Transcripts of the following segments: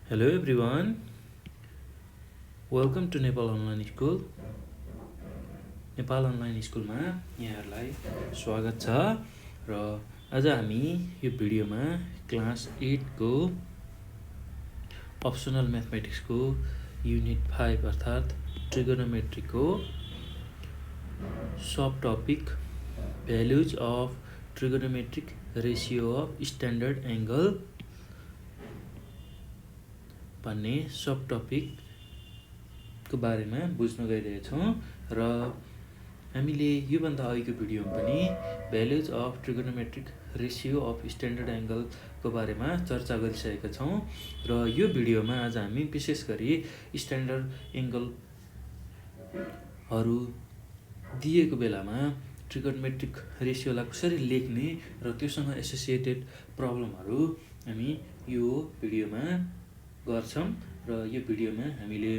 Hello everyone, welcome to Nepal Online School. Nepal online स्कुलमा यहाँहरूलाई स्वागत छ र आज हामी यो भिडियोमा क्लास 8 को अप्सनल म्याथमेटिक्सको युनिट 5 अर्थात् ट्रिगोनोमेट्रीको सब topic values of trigonometric ratio of standard angle भन्ने सब टपिकको बारेमा बुझ्न गइरहेछौँ र हामीले योभन्दा अघिको भिडियोमा पनि values of trigonometric ratio of standard एंगलको बारेमा चर्चा गरिसकेका छौँ र यो भिडियोमा आज हामी विशेष गरी स्ट्यान्डर्ड एंगलहरू दिएको बेलामा ट्रिगोनोमेट्रिक रेसियोलाई कसरी लेख्ने र त्योसँग एसोसिएटेड प्रब्लमहरू हामी यो भिडियोमा गर्छौं र यो भिडियोमा हामीले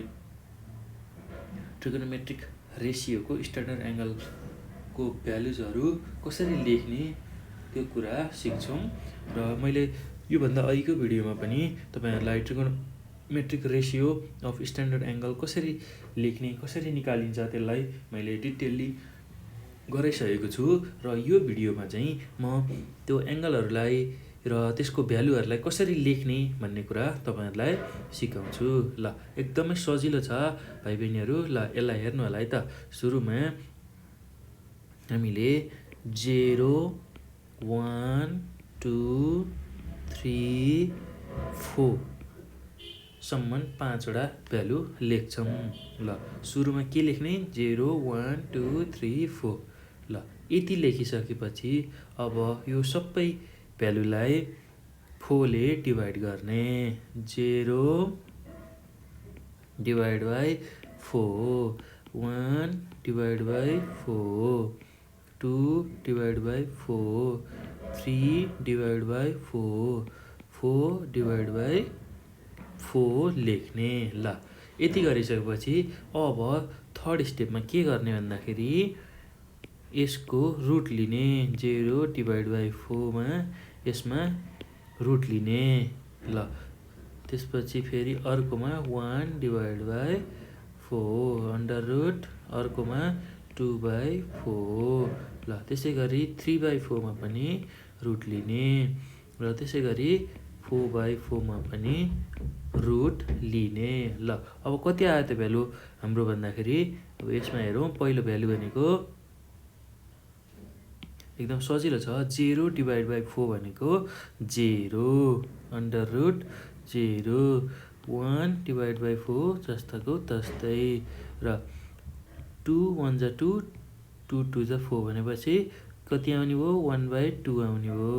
ट्रिगोनोमेट्रिक रेसियोको स्ट्यान्डर्ड एंगलको भ्यालुजहरू कसरी लेख्ने त्यो कुरा सिक्छौं र मैले योभन्दा अघिको भिडियोमा पनि तपाईहरुलाई trigonometric ratio of standard angle कसरी लेख्ने कसरी निकालिन्छ त्यसलाई मैले डिटेलली गराइसकेको छु र यो भिडियोमा चाहिँ म त्यो एंगलहरूलाई र त्यसको भ्यालुहरूलाई कसरी लेख्ने भन्ने कुरा तपाईहरुलाई सिकाउँछु। ल एकदमै सजिलो छ भाइ बहिनीहरु। ल यसलाई हेर्नु होला है त। सुरुमा हामीले 0 1 2 3 4 सम्म 5 वटा भ्यालु लेख्छौं। ल सुरुमा के लेख्ने 0 1 2 3 4। ल यति लेखिसकेपछि अब यो सबै भ्यालुलाई 4 ले डिभाइड गर्ने। 0 divide by 4, 1 divide by 4, 2 divide by 4, 3 divide by 4, 4 divide by 4 लेख्ने। ल यति गरिसकेपछि अब थर्ड स्टेपमा के गर्ने भन्दाखेरि यसको रुट लिने। 0 डिभाइड बाइ 4 मा यसमा रुट लिने। ल त्यसपछि फेरि अर्कोमा 1 डिभाइड बाइ 4 अन्डर रुट, अर्कोमा 2 बाइ 4। ल त्यसै गरी 3 बाइ 4 मा पनि रुट लिने र त्यसै गरी 4 बाइ 4 मा पनि रुट लिने। ल अब कति आयो त भ्यालु हाम्रो भन्दाखेरि अब यसमा हेरौँ। पहिलो भ्यालु भनेको एकदम सजिलो छ। 0 डिभाइड बाइ 4 भनेको 0 अन्डर रुट 0। 1 डिभाइड बाइ 4 जस्ताको तस्तै र 2 1 जा 2, 2 2 जा 4 भनेपछि कति आउने भयो 1 बाइ 2 आउने भयो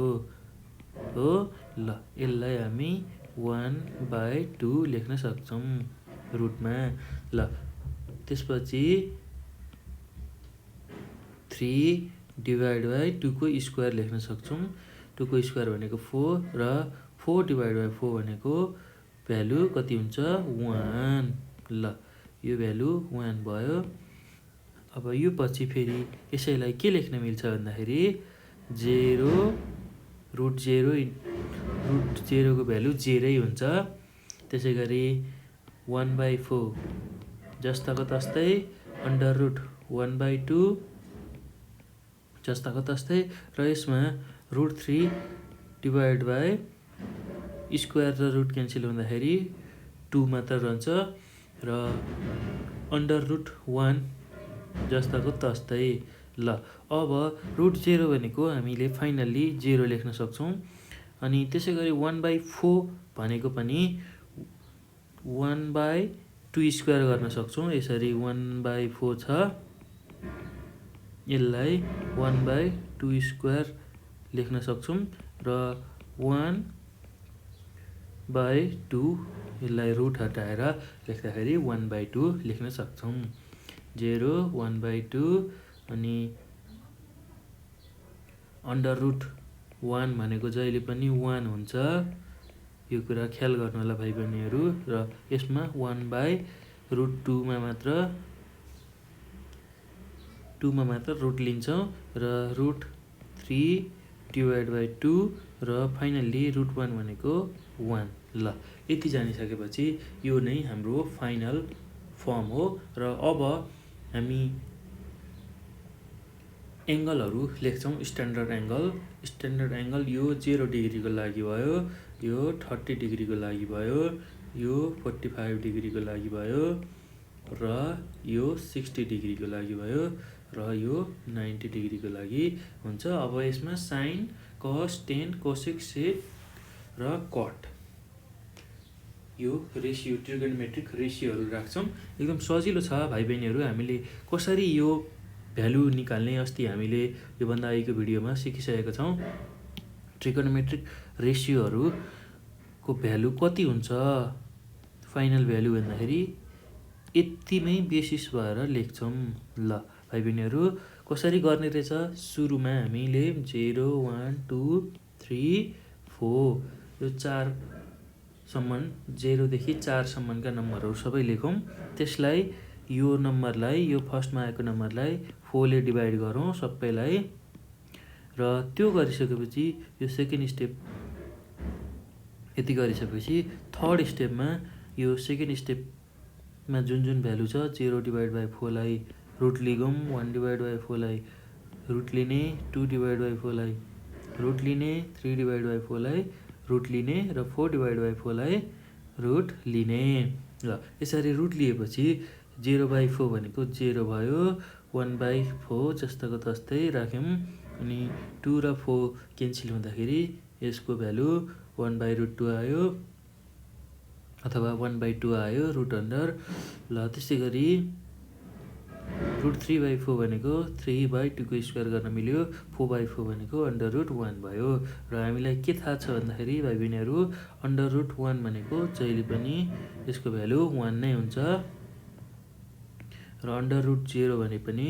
हो। ल यसलाई हामी 1 बाइ 2 लेख्न सक्छौं रुटमा। ल त्यसपछि 3 डिभाइड बाइ 2 को स्क्वायर लेख्न सक्छौं। 2 को स्क्वायर भनेको 4 र 4 डिभाइड बाइ 4 भनेको भ्यालु कति हुन्छ 1। ल यो भ्यालु 1 भयो। अब यो पछि फेरि यसैलाई के लेख्न मिल्छ भन्दाखेरि 0 रुट 0 को भ्यालु 0 हुन्छ। त्यसै गरी 1 बाइ 4 जस्ताको तस्तै अन्डर रुट 1 बाइ 2 जस्ताको तस्तै र यसमा रुट 3 डिभाइड बाइ स्क्वायर र रुट क्यान्सल हुँदाखेरि 2 मात्र रहन्छ र अन्डर रुट 1 जस्ताको तस्तै। ल अब रुट 0 भनेको हामीले फाइनल्ली 0 लेख्न सक्छौं। अनि त्यसै गरी 1 बाइ 4 भनेको पनि 1 बाइ 2 स्क्वायर गर्न सक्छौं। यसरी 1 बाइ 4 छ, यसलाई 1 बाइ 2 स्क्वायर लेख्न सक्छौं र 1 बाइ 2 यसलाई रुट हटाएर लेख्दाखेरि 1 बाइ 2 लेख्न सक्छौं। 0 1 बाइ 2 अनि अन्डर रुट 1 भनेको जहिले पनि 1 हुन्छ। यो कुरा ख्याल गर्नु होला भाइ बहिनीहरु। र यसमा 1 बाइ रुट 2 मा मात्र रुट लिन्छौं र रुट 3 डिभाइड बाइ 2 र फाइनल्ली रुट 1 भनेको 1। ल यति जानिसकेपछि यो नै हाम्रो फाइनल फर्म हो। र अब हामी एङ्गलहरू लेख्छौँ। स्ट्यान्डर्ड एङ्गल यो 0 डिग्रीको लागि भयो, यो 30 डिग्रीको लागि भयो, यो 45 डिग्रीको लागि भयो, र यो 60 डिग्रीको लागि भयो, र यो 90 डिग्रीको लागि हुन्छ। अब यसमा साइन, कस, टेन, कोसेक, सेक र कट यो रेसियो ट्रिगोनोमेट्रिक रेसियोहरू राख्छौँ। एकदम सजिलो छ भाइ बहिनीहरू। हामीले कसरी यो भ्यालु निकाल्ने अस्ति हामीले योभन्दा अगाडिको भिडियोमा सिकिसकेका छौँ। ट्रिगोनोमेट्रिक रेसियोहरूको भ्यालु कति हुन्छ फाइनल भ्यालु भन्दाखेरि यतिमै बेसिस भएर लेख्छौँ। ल भाइ बहिनीहरू कसरी गर्ने रहेछ? सुरुमा हामीले 0, 1, 2, 3, 4 यो 4सम्म 0 देखि 4 सम्मका नम्बरहरू सबै लेखौँ। त्यसलाई यो नम्बरलाई यो फर्स्टमा आएको नम्बरलाई 4 ले डिभाइड गरौँ सबैलाई। र त्यो गरिसकेपछि यो सेकेन्ड स्टेप यति गरिसकेपछि थर्ड स्टेपमा यो सेकेन्ड स्टेपमा जुन भ्यालु छ 0 डिभाइड बाई 4 लाई रुट लिगौँ, 1 डिभाइड बाई 4 लाई रुट लिने, 2 डिभाइड बाई 4 लाई रुट लिने, 3 डिभाइड बाई 4 लाई रुट लिने र 4 डिभाइड बाई 4 लाई रुट लिने। ल यसरी रुट लिएपछि 0/4 भनेको 0 भयो, 1/4 जस्ताको तस्तै राख्यौँ। अनि 2 र 4 क्यान्सल हुँदाखेरि यसको भ्यालु 1/√2 आयो अथवा 1/2 आयो रुट अन्डर। ल त्यसै गरी √3/4 भनेको 3/2 को स्क्वायर गर्न मिल्यो, 4/4 भनेको √1 भयो। र हामीलाई के थाहा छ भन्दाखेरि भाइ बहिनीहरू √1 भनेको जहिले पनि यसको भ्यालु 1 नै हुन्छ, र √0 भने पनि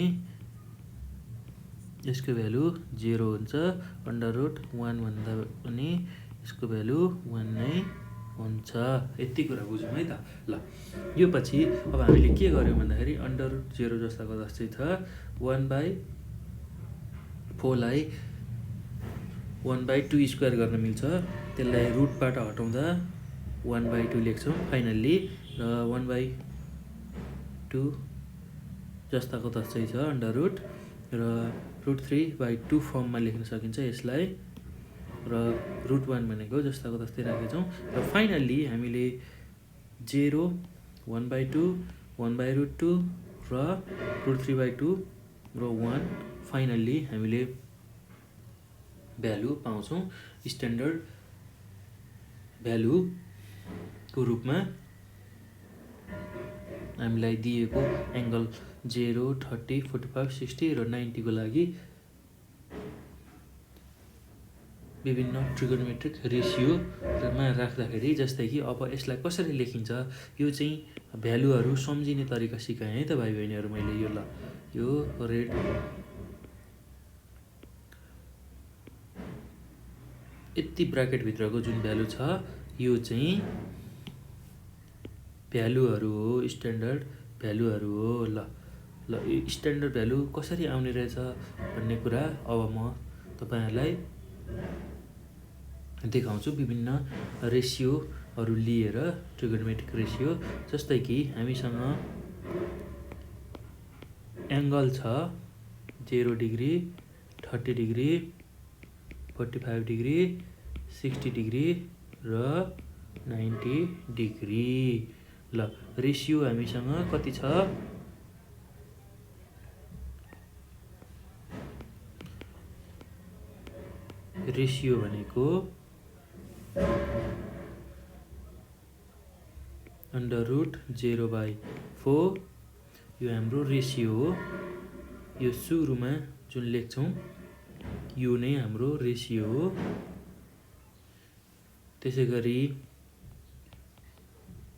यसको भ्यालु 0 हुन्छ। √1 भन्दा पनि यसको भ्यालु 1 नै हुन्छ। यति कुरा बुझौँ है त। ल यो पछि अब हामीले के गर्यौँ भन्दाखेरि √0 जस्ताको जस्तै छ 1/4 लाई 1/2 स्क्वायर गर्न मिल्छ। त्यसलाई रुटबाट हटाउँदा 1/2 लेख्छौँ फाइनल्ली। र 1/2 जस्ताको तस्तै छ अन्डररुट, र √3/2 फर्ममा लेख्न सकिन्छ यसलाई। र √1 भनेको जस्ताको तस्तै राखेछौँ। र फाइनल्ली हामीले 0, 1/2, 1/√2 र √3/2 र 1 फाइनल्ली हामीले भ्यालु पाउँछौँ स्ट्यान्डर्ड भ्यालुको रूपमा। हामीलाई दिएको एङ्गल 0, 30, 45, 60 र 90 को लागि विभिन्न ट्रिगोनोमेट्रिक रेसियोमा राख्दाखेरि, जस्तै कि अब यसलाई कसरी लेखिन्छ यो चाहिँ भ्यालुहरू सम्झिने तरिका सिकाएँ है त भाइ बहिनीहरू मैले। यो ल यो रेड यति ब्राकेटभित्रको जुन भ्यालु छ यो चाहिँ भ्यालुहरू हो, स्ट्यान्डर्ड भ्यालुहरू हो। ल स्ट्यान्डर्ड भ्यालु कसरी आउने रहेछ भन्ने कुरा अब म तपाईँहरूलाई देखाउँछु। विभिन्न रेसियोहरू लिएर ट्रिगोनोमेट्रिक रेसियो, जस्तै कि हामीसँग एङ्गल छ 0 डिग्री, 30 डिग्री, 45 डिग्री, 60 डिग्री र 90 डिग्री। ल रेसियो हामीसँग कति छ? रेसियो भनेको √0/4 यो हाम्रो रेसियो हो। यो सुरुमा जुन लेख्छौँ यो नै हाम्रो रेसियो हो। त्यसै गरी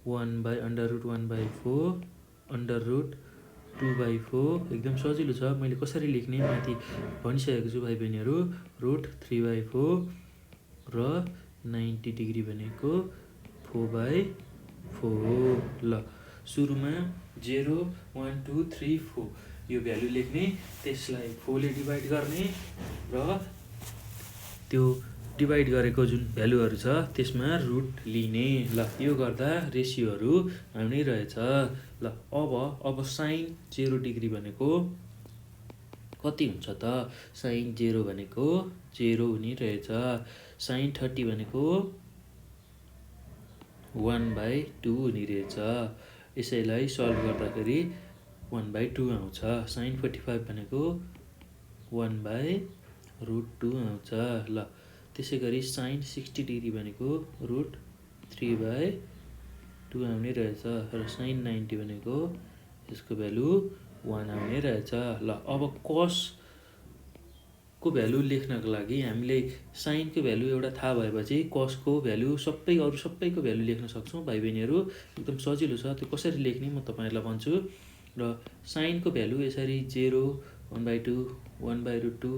1/√1/4 √2/4 एकदम सजिलो छ। मैले कसरी लेख्ने माथि भनिसकेको छु भाइ बहिनीहरू। √3/4 र 90 डिग्री भनेको 4/4। ल सुरुमा 0, 1, 2, 3, 4 यो भ्यालु लेख्ने, त्यसलाई 4 ले डिभाइड गर्ने र त्यो डिभाइड गरेको जुन भ्यालुहरू छ त्यसमा रुट लिने। ल यो गर्दा रेसियोहरू आउने रहेछ। ल अब साइन 0 डिग्री भनेको कति हुन्छ त? साइन 0 भनेको 0 हुने रहेछ। साइन 30 भनेको 1/2 हुने रहेछ। यसैलाई सल्भ गर्दाखेरि 1/2 आउँछ। साइन 45 भनेको 1/√2 आउँछ। ल त्यसै गरी साइन 60 डिग्री भनेको √3/2 आउने रहेछ र साइन 90 भनेको यसको भ्यालु 1 आउने रहेछ। ल अब कसको भ्यालु लेख्नको लागि हामीले साइनको भ्यालु एउटा थाहा भएपछि कसको भ्यालु अरू सबैको भ्यालु लेख्न सक्छौँ। भाइ बहिनीहरू एकदम सजिलो छ। त्यो कसरी लेख्ने म तपाईँहरूलाई भन्छु। र साइनको भ्यालु यसरी 0, 1/2, 1/√2,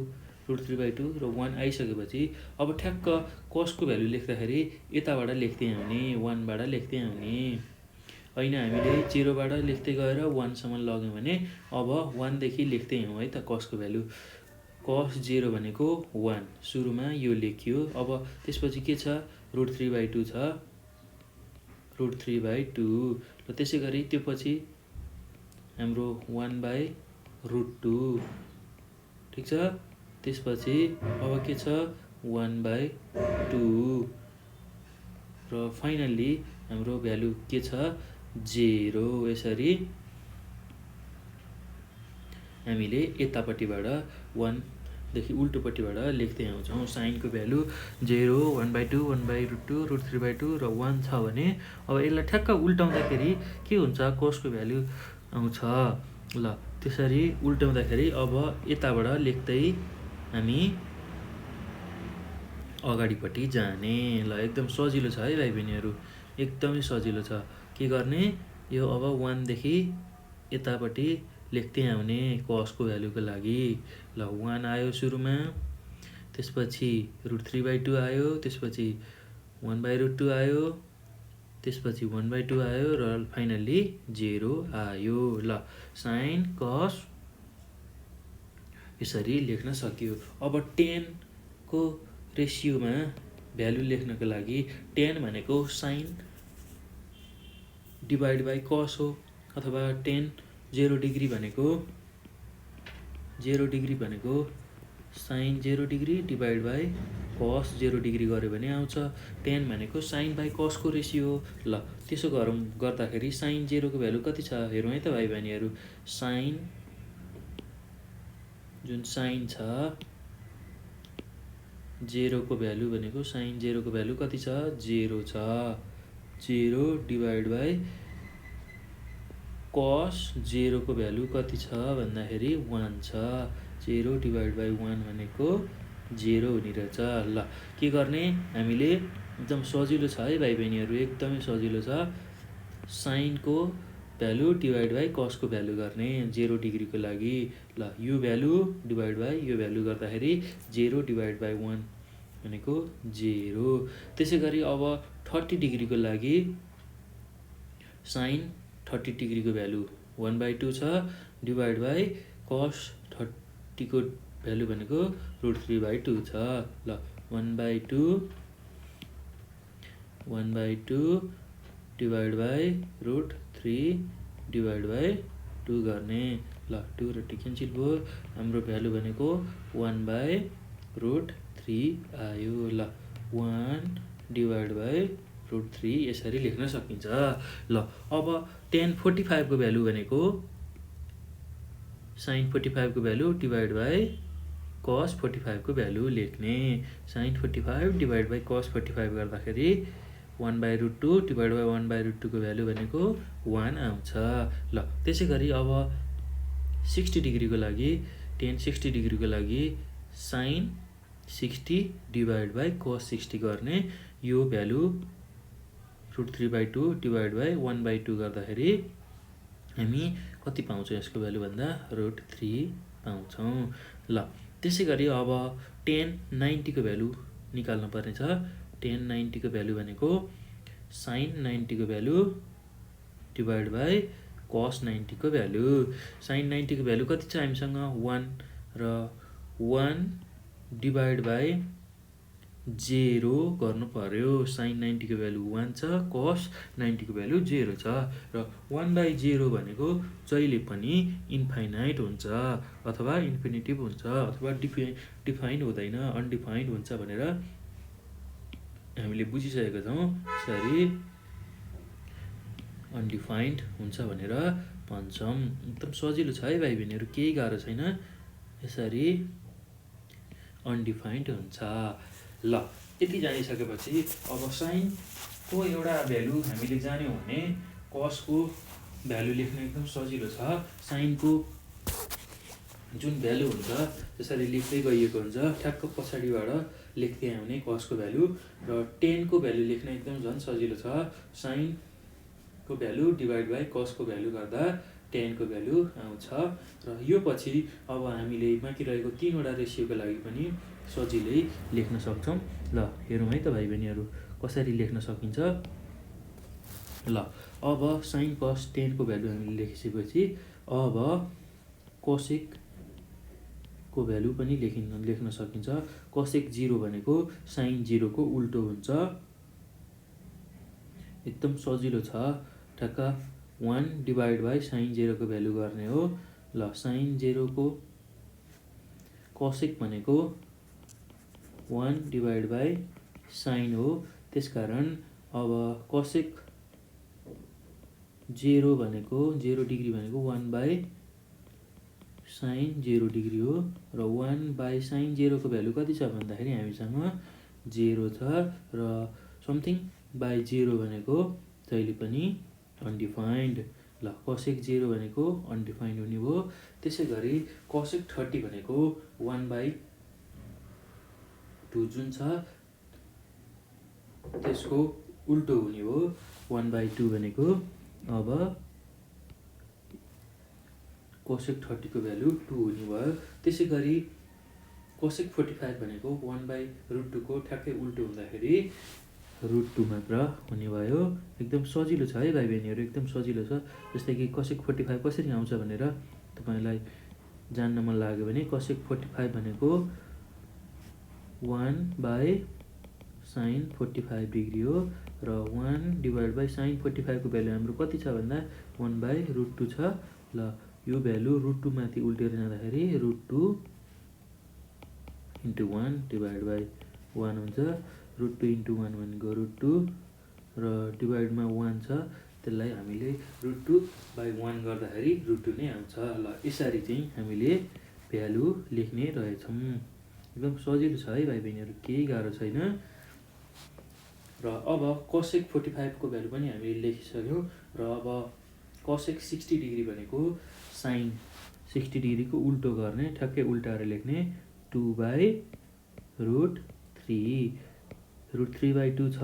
√3/2 र 1 आइसकेपछि अब ठ्याक्क कसको भ्यालु लेख्दाखेरि यताबाट लेख्दै आउने, 1बाट लेख्दै आउने। होइन हामीले 0बाट लेख्दै गएर 1सम्म लग्यौँ भने अब 1 देखि लेख्दै आउँ है त कसको भ्यालु। कस 0 भनेको 1 सुरुमा यो लेखियो। अब त्यसपछि के छ? √3/2 छ, √3/2। र त्यसै गरी त्यो पछि हाम्रो 1/√2 ठिक छ। त्यसपछि अब के छ? 1/2 र फाइनल्ली हाम्रो भ्यालु के छ? 0। यसरी हामीले यतापट्टिबाट 1 देखि उल्टोपट्टिबाट लेख्दै आउँछौँ। साइनको भ्यालु 0, 1/2, 1/√2, √3/2 र 1 छ भने अब यसलाई ठ्याक्क उल्टाउँदाखेरि के हुन्छ? कसको भ्यालु आउँछ। ल त्यसरी उल्टाउँदाखेरि अब यताबाट लेख्दै हामी अगाडिपट्टि जाने। ल एकदम सजिलो छ है भाइ बहिनीहरू, एकदमै सजिलो छ। के गर्ने? यो अब 1 देखि यतापट्टि लेख्दै आउने कसको भ्यालुको लागि। ल 1 आयो सुरुमा, त्यसपछि √3/2 आयो, त्यसपछि 1/√2 आयो, त्यसपछि 1/2 आयो र फाइनल्ली 0 आयो। ल साइन कस यसरी लेख्न सकियो। अब 10 को रेसियोमा भ्यालु लेख्नको लागि 10 भनेको साइन डिभाइड बाई कस हो, अथवा 0 डिग्री भनेको sign 0 degree divide by cos 0 degree गऱ्यो भने आउँछ। 10 भनेको साइन बाई कसको रेसियो हो। ल त्यसो गर्दाखेरि साइन 0 को भ्यालु कति छ हेरौँ है त भाइ बहिनीहरू। जुन साइन छ 0 को भ्यालु भनेको साइन 0 को भ्यालु कति छ? 0 छ। 0 डिभाइड बाई कस 0 को भ्यालु कति छ भन्दाखेरि 1 छ। 0 डिभाइड बाई 1 भनेको 0 हुने रहेछ। ल के गर्ने? हामीले एकदम सजिलो छ है भाइ बहिनीहरू, एकदमै सजिलो छ। साइनको भ्यालु डिभाइड बाई कसको भ्यालु गर्ने 0 डिग्रीको लागि। ल यो भ्यालु डिभाइड बाई यो भ्यालु गर्दाखेरि 0 डिभाइड बाई 1 भनेको 0। त्यसै गरी अब 30 डिग्रीको लागि साइन 30 डिग्रीको भ्यालु 1/2 छ, डिभाइड बाई कस 30 को भ्यालु भनेको √3/2 छ। ल 1/2 डिभाइड बाई √3 डिभाइड बाई 2 गर्ने। ल 2 र 2 क्यान्सल भयो। हाम्रो भ्यालु भनेको 1/√3 आयो। ल 1 डिभाइड बाई √3 यसरी लेख्न सकिन्छ। ल अब tan 45 को भ्यालु भनेको साइन 45 को भ्यालु डिभाइड बाई कस 45 को भ्यालु लेख्ने। साइन 45 डिभाइड बाई कस 45 गर्दाखेरि 1/√2 डिभाइड बाई 1/√2 को भ्यालु भनेको 1 आउँछ। ल त्यसै गरी अब 60 डिग्रीको लागि tan 60 डिग्रीको लागि साइन 60 डिभाइड बाई कस 60 गर्ने। यो भ्यालु √3/2 डिभाइड बाई 1/2 गर्दाखेरि हामी कति पाउँछौँ यसको भ्यालु भन्दा? √3 पाउँछौँ। ल त्यसै गरी अब tan 90 को भ्यालु निकाल्नु पर्ने छ। tan 90 को भ्यालु भनेको साइन 90 को भ्यालु डिभाइड बाई कस 90 को भ्यालु। साइन 90 को भ्यालु कति छ हामीसँग? 1 र 1 डिभाइड बाई 0 गर्नु पर्यो। sin 90 को भ्यालु 1 छ, cos 90 को भ्यालु 0 छ र 1/0 भनेको जहिले पनि इन्फाइनाइट हुन्छ अथवा इन्फिनिटिभ हुन्छ अथवा डिफाइन्ड हुँदैन, अनडिफाइन्ड हुन्छ भनेर हामीले बुझिसकेका छौँ। यसरी अनडिफाइन्ड हुन्छ भनेर भन्छौँ। एकदम सजिलो छ है भाइ बहिनीहरू, केही गाह्रो छैन। यसरी अनडिफाइन्ड हुन्छ। ल यति जानिसकेपछि अब साइनको एउटा भ्यालु हामीले जान्यौँ भने कसको भ्यालु लेख्न एकदम सजिलो छ। साइनको जुन भ्यालु हुन्छ त्यसरी लेख्दै गइएको हुन्छ, ठ्याक्क पछाडिबाट लेख्दै आउने कसको भ्यालु। र 10 को भ्यालु लेख्न एकदम झन् सजिलो छ। साइनको भ्यालु डिभाइड बाई कसको भ्यालु गर्दा 10 को भ्यालु आउँछ। र यो पछि अब हामीले बाँकी रहेको 3 वटा रेसियोको लागि पनि सजिलै लेख्न सक्छौँ। ल हेरौँ है त भाइ बहिनीहरू कसरी लेख्न सकिन्छ। ल अब साइन कस 10 को भ्यालु हामीले लेखिसकेपछि अब कोसेक को भ्यालु पनि लेख्न सकिन्छ। कोसेक 0 भनेको साइन 0 को उल्टो हुन्छ। एकदम सजिलो छ, ठ्याक्क 1 डिभाइड बाई साइन 0 को भ्यालु गर्ने हो। ल साइन 0 को कोसेक भनेको 1 डिभाइड बाई साइन हो। त्यसकारण अब कोसेक 0 भनेको 0 डिग्री भनेको 1 बाई साइन 0 डिग्री हो। र 1 बाई साइन 0 को भ्यालु कति छ भन्दाखेरि हामीसँग 0 छ र समथिङ बाई 0 भनेको जहिले पनि अनडिफाइन्ड। ल कोसेक 0 भनेको अनडिफाइन्ड हुने भयो। त्यसै गरी कोसेक 30 भनेको 1/2 जुन छ त्यसको उल्टो हुने हो। 1/2 भनेको अब कोसेक 30 को भ्यालु 2 हुने भयो। त्यसै गरी कोसेक 45 भनेको 1/√2 को ठ्याक्कै उल्टो हुँदाखेरि √2 मात्र हुने भयो। एकदम सजिलो छ है भाइ बहिनीहरू, एकदम सजिलो छ। जस्तै कि कोसेक 45 कसरी आउँछ भनेर तपाईँलाई जान्न मन लाग्यो भने कोसेक 45 भनेको 1 बाई साइन 45 डिग्री हो। र 1 डिभाइड बाई साइन 45 को भ्यालु हाम्रो कति छ भन्दा 1/√2 छ। ल यो भ्यालु √2 माथि उल्टेर जाँदाखेरि √2 इन्टु 1 डिभाइड बाई 1 हुन्छ। √2 इन्टु 1 भनेको √2 र डिभाइडमा 1 छ, त्यसलाई हामीले √2/1 गर्दाखेरि √2 नै आउँछ। ल यसरी चाहिँ हामीले भ्यालु लेख्ने रहेछौँ। एकदम सजिलो छ है भाइ बहिनीहरू, केही गाह्रो छैन। र अब कोसेक 45 को भ्यालु पनि हामीले लेखिसक्यौँ। र अब कोसेक 60 डिग्री भनेको साइन 60 डिग्री को उल्टो गर्ने, ठ्याक्कै उल्टाएर लेख्ने 2/√3। √3/2 छ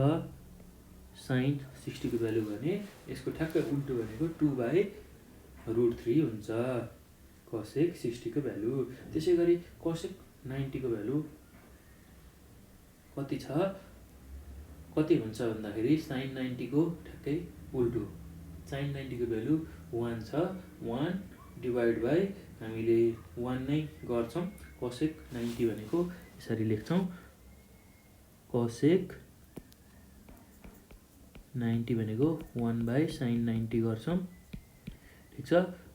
साइन 60 को भ्यालु भने यसको ठ्याक्कै उल्टो भनेको 2/√3 हुन्छ कोसेक 60 को भ्यालु। त्यसै गरी कोसेक 90 को भ्यालु कति छ, कति हुन्छ भन्दाखेरि साइन 90 को ठ्याक्कै उल्टो। साइन 90 को भ्यालु 1 छ। 1 डिभाइड बाई हामीले 1 नै गर्छौँ। कोसेक 90 भनेको यसरी लेख्छौँ। कोसेक 90 भनेको 1 बाई साइन 90 गर्छौँ, ठिक छ।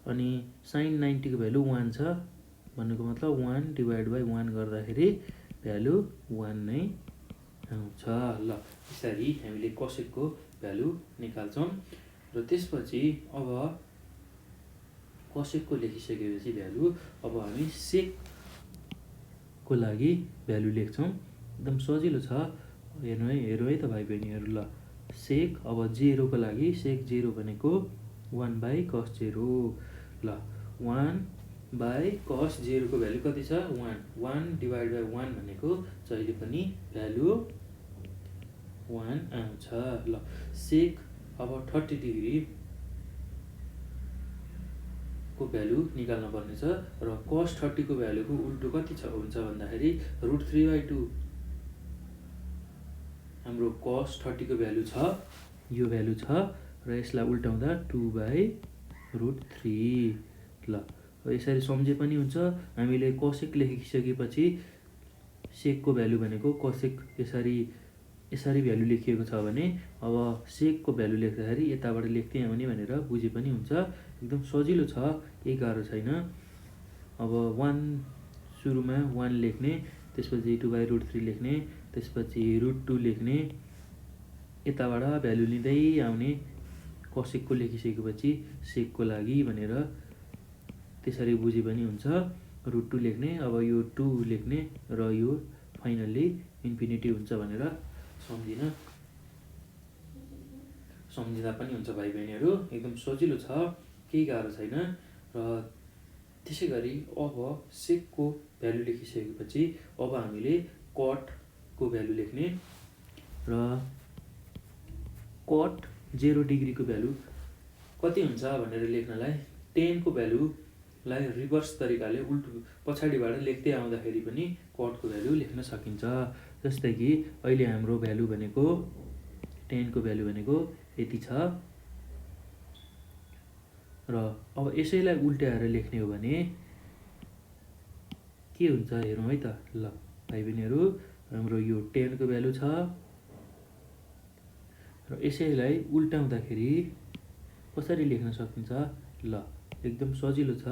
अनि साइन 90 को भ्यालु 1 छ भन्नुको मतलब 1 डिभाइड बाई 1 गर्दाखेरि भ्यालु 1 नै आउँछ। ल यसरी हामीले कोसेकको भ्यालु निकाल्छौँ। र त्यसपछि अब कोसेकको लेखिसकेपछि भ्यालु अब हामी सेकको लागि भ्यालु लेख्छौँ। एकदम सजिलो छ, हेरौँ है त भाइ बहिनीहरू। ल सेक अब 0 को लागि सेक 0 भनेको 1 बाई कस 0। ल 1 बाई कस 0 को भ्यालु कति छ 1। 1 डिभाइड बाई 1 भनेको जहिले पनि भ्यालु 1 आउँछ। ल सेक अब 30 डिग्री को भ्यालु निकाल्न पर्ने छ। र कस 30 को भ्यालुको उल्टो कति छ हुन्छ भन्दाखेरि √3/2 हाम्रो कस 30 को भ्यालु छ, यो भ्यालु छ र यसलाई उल्टाउँदा 2/√3। ल यसरी सम्झे पनि हुन्छ। हामीले कोसेक लेखिसकेपछि सेकको भ्यालु भनेको कोसेक यसरी भ्यालु लेखिएको छ भने अब सेकको भ्यालु लेख्दाखेरि यताबाट लेख्दै आउने भनेर बुझे पनि हुन्छ। एकदम सजिलो छ, केही गाह्रो छैन। अब 1 सुरुमा 1 लेख्ने, त्यसपछि 2/√3 लेख्ने, त्यसपछि √2 लेख्ने, यताबाट भ्यालु लिँदै आउने, कोसेकको लेखिसकेपछि सेकको लागि भनेर त्यसरी बुझे पनि हुन्छ। √2 लेख्ने, अब यो 2 लेख्ने र यो फाइनल्ली इन्फिनिटी हुन्छ भनेर सम्झिँदा पनि हुन्छ भाइ बहिनीहरू। एकदम सजिलो छ, केही गाह्रो छैन। र त्यसै गरी अब सेकको भ्यालु लेखिसकेपछि अब हामीले कटको भ्यालु लेख्ने र कट 0 डिग्रीको भ्यालु कति हुन्छ भनेर लेख्नलाई 10 को भ्यालुलाई रिभर्स तरिकाले पछाडिबाट लेख्दै आउँदाखेरि पनि कटको भ्यालु लेख्न सकिन्छ। जस्तै कि अहिले हाम्रो भ्यालु भनेको 10 को भ्यालु भनेको यति छ र अब यसैलाई उल्ट्याएर लेख्ने हो भने के हुन्छ हेरौँ है त। ल भाइ बहिनीहरू, हाम्रो यो 10 को भ्यालु छ र यसैलाई उल्टाउँदाखेरि कसरी लेख्न सकिन्छ? ल एकदम सजिलो छ।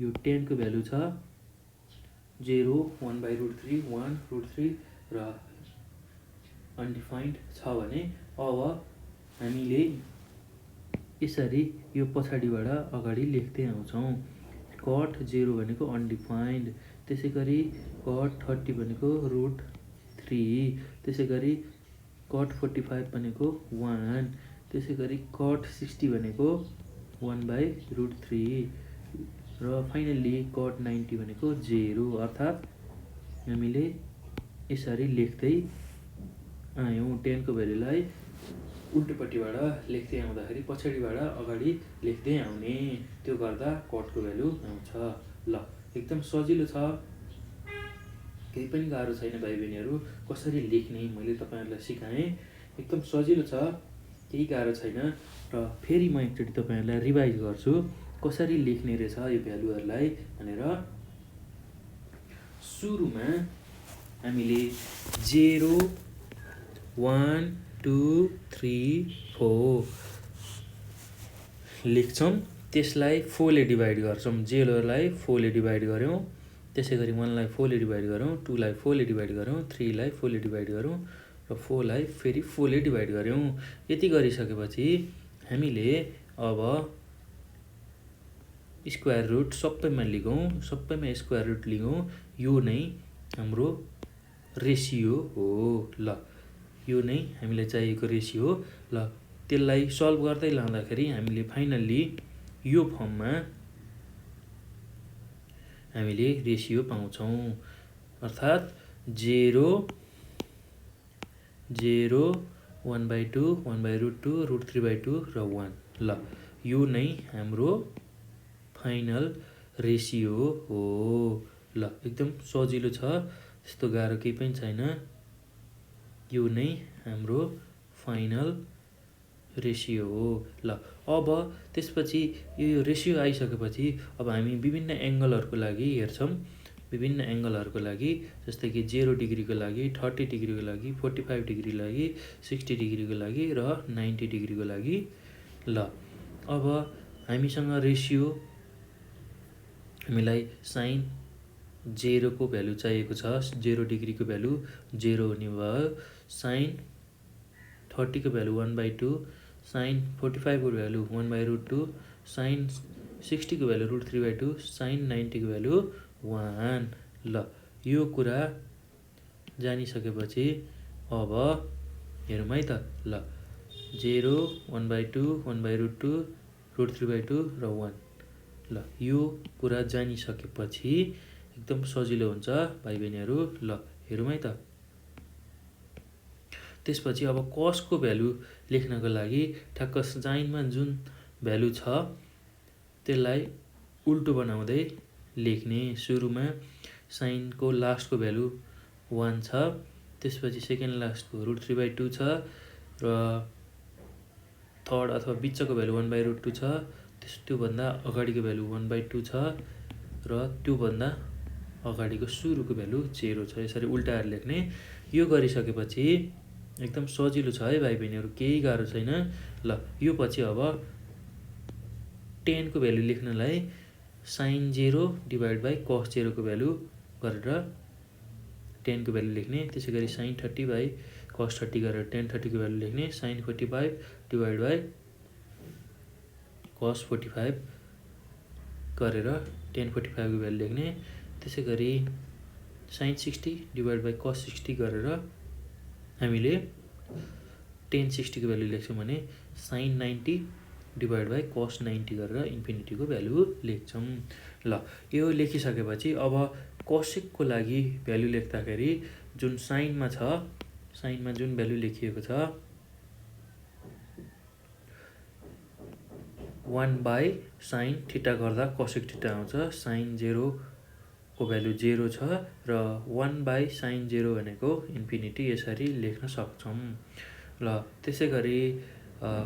यो 10 को भ्यालु छ 0, 1/√3, 1√3 र अनडिफाइन्ड छ भने अब हामीले यसरी यो पछाडिबाट अगाडि लेख्दै आउँछौँ। कट 0 भनेको अनडिफाइन्ड, त्यसै गरी कट 30 भनेको √3, त्यसै गरी कट 45 भनेको 1, त्यसै गरी कट 60 भनेको 1/√3 र फाइनल्ली कट 90 भनेको 0। अर्थात् हामीले यसरी लेख्दै आयौँ। 10 को भ्यालुलाई उल्टोपट्टिबाट लेख्दै आउँदाखेरि पछाडिबाट अगाडि लेख्दै आउने, त्यो गर्दा कटको भ्यालु आउँछ। ल एकदम सजिलो छ, केही पनि गाह्रो छैन भाइ बहिनीहरू। कसरी लेख्ने मैले तपाईँहरूलाई सिकाएँ, एकदम सजिलो छ, केही गाह्रो छैन। र फेरि म एकचोटि तपाईँहरूलाई रिभाइज गर्छु कसरी लेख्ने रहेछ यो भ्यालुहरूलाई भनेर। सुरुमा हामीले 0, 1, 2, 3, 4 लेख्छौँ, त्यसलाई 4 ले डिभाइड गर्छौँ। 0लाई 4 ले डिभाइड गऱ्यौँ, त्यसै गरी 1 लाई 4 ले डिभाइड गऱ्यौँ, 2 लाई 4 ले डिभाइड गऱ्यौँ, 3 लाई 4 ले डिभाइड गऱ्यौँ र 4 लाई फेरि 4 ले डिभाइड गऱ्यौँ। यति गरिसकेपछि हामीले अब स्क्वायर रुट सबैमा लिगौँ, सबैमा स्क्वायर रुट लिगौँ। यो नै हाम्रो रेसियो हो। ल यो नै हामीलाई चाहिएको रेसियो हो। ल त्यसलाई सल्भ गर्दै लाँदाखेरि हामीले फाइनल्ली यो फर्ममा हामीले रेसियो पाउँछौँ। अर्थात् 0, 0, 1/2, 1/√2, √3/2 र 1। ल यो नै हाम्रो फाइनल रेसियो हो। ल एकदम सजिलो छ, त्यस्तो गाह्रो केही पनि छैन। यो नै हाम्रो फाइनल रेसियो हो। ल अब त्यसपछि यो रेसियो आइसकेपछि अब हामी विभिन्न एङ्गलहरूको लागि हेर्छौँ। विभिन्न एङ्गलहरूको लागि जस्तै कि 0 डिग्रीको लागि, 30 डिग्रीको लागि, 45 डिग्रीको लागि, 60 डिग्रीको लागि र 90 डिग्रीको लागि। ल अब हामीसँग रेसियो हामीलाई साइन 0 को भ्यालु चाहिएको छ। 0 डिग्रीको भ्यालु 0 हुने भयो। साइन 30 को भ्यालु 1/2, साइन 45 को भ्यालु 1/√2, साइन 60 को भ्यालु √3/2, साइन 90 को भ्यालु 1। ल यो कुरा जानिसकेपछि अब हेरौँ है त। ल 0, 1/2, 1/√2, √3/2 र 1। ल यो कुरा जानिसकेपछि एकदम सजिलो हुन्छ भाइ बहिनीहरू। ल हेरौँ है त। त्यसपछि अब कसको भ्यालु लेख्नको लागि ठ्याक्क साइनमा जुन भ्यालु छ त्यसलाई उल्टो बनाउँदै लेख्ने। सुरुमा साइनको लास्टको भ्यालु 1 छ, त्यसपछि सेकेन्ड लास्टको √3/2 छ र थर्ड अथवा बिचको भ्यालु 1/√2 छ, त्योभन्दा अगाडिको भ्यालु 1/2 छ र त्योभन्दा अगाडिको सुरुको भ्यालु 0 छ। यसरी उल्टाएर लेख्ने। यो गरिसकेपछि एकदम सजिलो छ है भाइ बहिनीहरू, केही गाह्रो छैन। ल यो पछि अब 10 को भ्यालु लेख्नलाई sin 0 डिभाइड बाई cos 0 को भ्यालु गरेर 10 को भ्यालु लेख्ने। त्यसै गरी sin 30 बाई cos 30 गरेर tan 30 को भ्यालु लेख्ने। sin 45 डिभाइड बाई cos 45 गरेर tan 45 को भ्यालु लेख्ने। त्यसै गरी sin 60 डिभाइड बाई cos 60 गरेर हामीले tan 60 को भ्यालु लेख्छौँ भने sin 90 डिभाइड बाई cos 90 गरेर इन्फिनिटी को भ्यालु लेख्छौँ। ल यो लेखिसकेपछि अब cosec को लागि भ्यालु लेख्दाखेरि जुन साइनमा छ, साइनमा जुन भ्यालु लेखिएको छ 1 बाई sin थीटा गर्दा cosec थीटा आउँछ। sin 0 को भ्यालु 0 छ र 1 बाई sin 0 भनेको इन्फिनिटी, यसरी लेख्न सक्छौँ। ल त्यसै गरी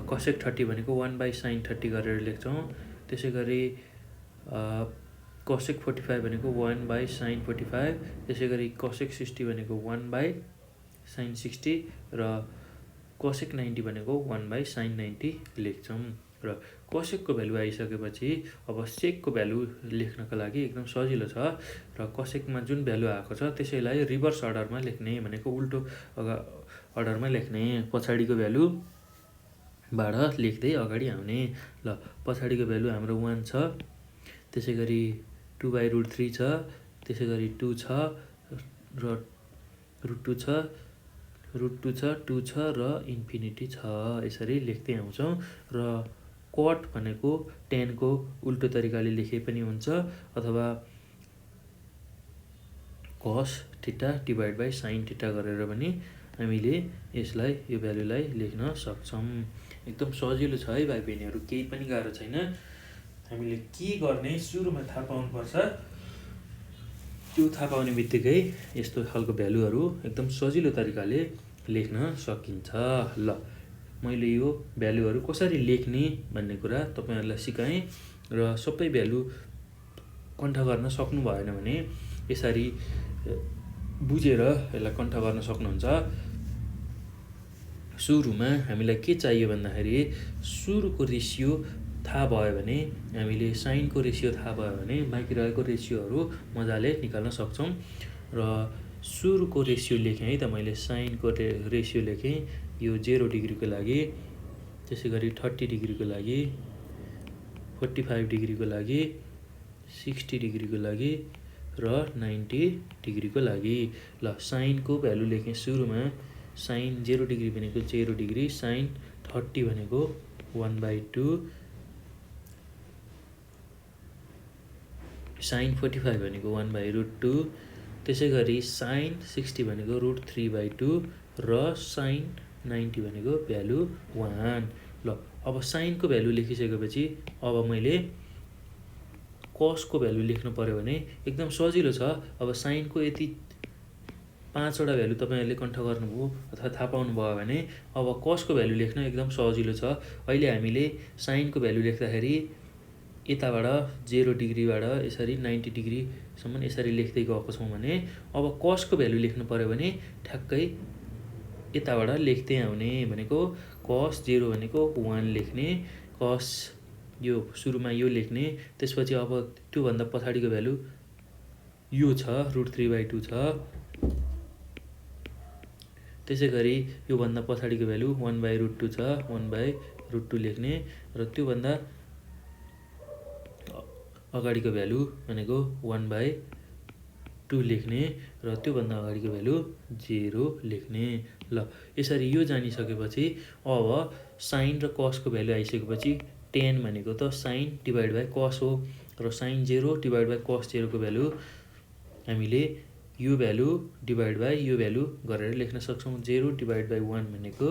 cosec 30 भनेको 1 बाई sin 30 गरेर लेख्छौँ। त्यसै गरी cosec 45 भनेको 1 बाई sin 45। त्यसै गरी cosec 60 भनेको 1 बाई sin 60 र cosec 90 भनेको 1 बाई sin 90 लेख्छौँ। र cosec को भ्यालु आइसकेपछि अब sec को भ्यालु लेख्नको लागि एकदम सजिलो छ। र cosec मा जुन भ्यालु आएको छ त्यसैलाई रिभर्स अर्डरमा लेख्ने, भनेको उल्टो अर्डरमा लेख्ने। पछाडिको भ्यालु बाट लेख्दै अगाडि आउने। ल पछाडिको भ्यालु हाम्रो 1 छ, त्यसै गरी 2 बाई रुट 3 छ, त्यसै गरी 2 छ र रुट 2 छ, रुट 2 छ, 2 छ र इन्फिनिटी छ। यसरी लेख्दै आउँछौँ। र cot भनेको tan को उल्टो तरिकाले लेखे पनि हुन्छ अथवा cos theta divide by sin theta गरेर पनि हामीले यसलाई, यो भ्यालुलाई लेख्न सक्छौँ। एकदम सजिलो छ है भाइ बहिनीहरू, केही पनि गाह्रो छैन। हामीले के गर्ने सुरुमा थाहा पाउनुपर्छ। त्यो थाहा पाउने बित्तिकै यस्तो खालको भ्यालुहरू एकदम सजिलो तरिकाले लेख्न सकिन्छ। ल मैले यो भ्यालुहरू कसरी लेख्ने भन्ने कुरा तपाईहरुलाई सिकाएँ र सबै भ्यालु कण्ठ गर्न सक्नु भएन भने यसरी बुझेर यसलाई कण्ठ गर्न सक्नुहुन्छ। सुरुमा हामीलाई के चाहियो भन्दाखेरि सुरुको रेशियो थाहा भयो भने हामीले sin को रेशियो थाहा भयो भने बाँकी रहेको रेशियोहरू मजाले निकाल्न सक्छौँ। र सुरुको रेशियो लेखेँ है त मैले, sin को रेशियो लेखेँ यो 0 डिग्री को लागि, त्यसै गरी 30 डिग्री को लागि, 45 डिग्री को लागि, 60 डिग्री को लागि र 90 डिग्री को लागि। ल sin को भ्यालु लेखेँ सुरुमा। sin 0 डिग्री भनेको 0 डिग्री, sin 30 भनेको 1/2, sin 45 भनेको 1/√2, त्यसै गरी sin 60 भनेको √3/2 र sin 90 भनेको भ्यालु 1। ल अब sin को भ्यालु लेखिसकेपछि अब मैले cos को भ्यालु लेख्नु पर्यो भने एकदम सजिलो छ। अब sin को यति 5 वटा भ्यालु तपाईहरुले कण्ठ गर्नुभयो अथवा थाहा पाउनु भयो भने अब cos को भ्यालु लेख्न एकदम सजिलो छ। अहिले हामीले sin को भ्यालु लेख्दाखेरि यताबाट 0 डिग्रीबाट यसरी 90 डिग्री सम्म यसरी लेख्दै गएको छौँ भने अब cos को भ्यालु लेख्नु पर्यो भने ठ्याक्कै यताबाट लेख्दै आउने, भनेको cos 0 भनेको 1 लेख्ने, cos यो सुरुमा यो लेख्ने, त्यसपछि अब त्यो भन्दा पछाडिको भ्यालु यो छ √3/2 छ, त्यसै गरी यो भन्दा पछाडिको भ्यालु 1/√2 छ, 1/√2 लेख्ने र त्यो भन्दा अगाडिको भ्यालु भनेको 1/2 लेख्ने र त्यो भन्दा अगाडिको भ्यालु 0 लेख्ने। ल यसरी यो जानिसकेपछि अब sin र cos को भ्यालु आइसकेपछि tan भनेको त sin डिभाइड बाइ cos हो र sin 0 डिभाइड बाइ cos 0 को भ्यालु हामीले यो भ्यालु डिभाइड बाइ यो भ्यालु गरेर लेख्न सक्छौँ। 0 डिभाइड बाइ 1 भनेको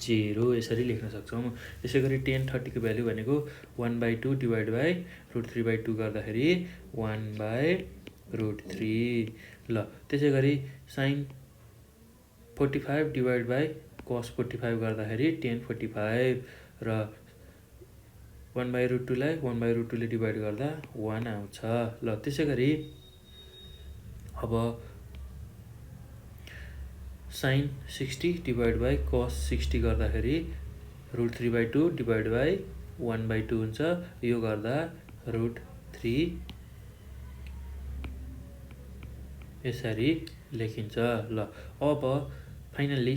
0 यसरी लेख्न सक्छौँ। त्यसै गरी tan 30 को भ्यालु भनेको 1/2 डिभाइड बाइ √3/2 गर्दाखेरि 1/√3। ल त्यसै गरी sin 45 डिभाइड बाइ cos 45 गर्दाखेरि tan 45 र 1/√2 लाई 1/√2 ले डिभाइड गर्दा 1 आउँछ। ल त्यसै गरी अब sin 60 डिभाइड बाई cos 60 गर्दाखेरि √3/2 डिभाइड बाई 1/2 हुन्छ। यो गर्दा √3 यसरी लेखिन्छ। ल अब फाइनल्ली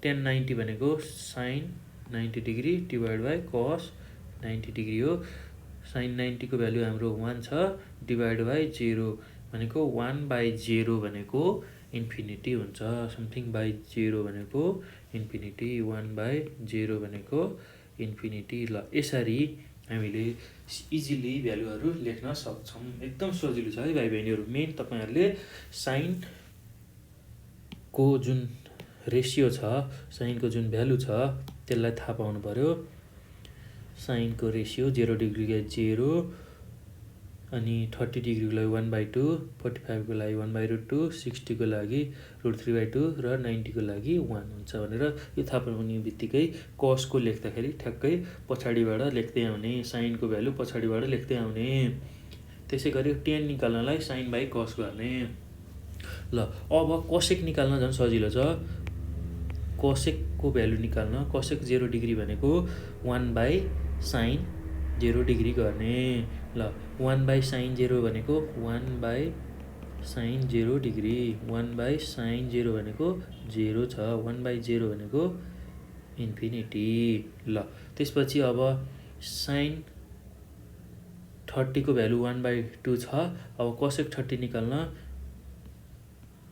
tan 90 भनेको sin 90 degree divide by cos 90 degree हो। sin 90 को भ्यालु हाम्रो 1 छ डिभाइड बाई 0 भनेको 1/0 भनेको इन्फिनिटी हुन्छ। समथिङ बाई 0 भनेको इन्फिनिटी, 1/0 भनेको इन्फिनिटी। ल यसरी हामीले इजिली भ्यालुहरू लेख्न सक्छौँ। एकदम सजिलो छ है भाइ बहिनीहरू। मेन तपाईहरुले साइनको जुन रेसियो छ, साइनको जुन भ्यालु छ त्यसलाई थाहा पाउनु पर्यो। साइनको रेसियो 0 डिग्रीलाई 0 अनि 30 डिग्रीको लागि 1/2, 45 को लागि 1/√2, 60 को लागि √3/2 र 90 को लागि 1 हुन्छ भनेर यो थाहा पाउने बित्तिकै cos को लेख्दाखेरि ठ्याक्कै पछाडिबाट लेख्दै आउने, साइनको भ्यालु पछाडिबाट लेख्दै आउने। त्यसैगरी tan निकाल्नलाई sin बाई cos गर्ने। ल अब cosec निकाल्न झन् सजिलो छ। cosec को भ्यालु निकाल्न cosec 0 डिग्री भनेको 1/sin 0 डिग्री गर्ने। ल 1/sin 0 भनेको 1/sin 0 डिग्री, 1/sin 0 भनेको 0 छ, 1/0 भनेको इन्फिनिटी। ल त्यसपछि अब sin 30 को भ्यालु 1/2 छ। अब cosec 30 निकाल्न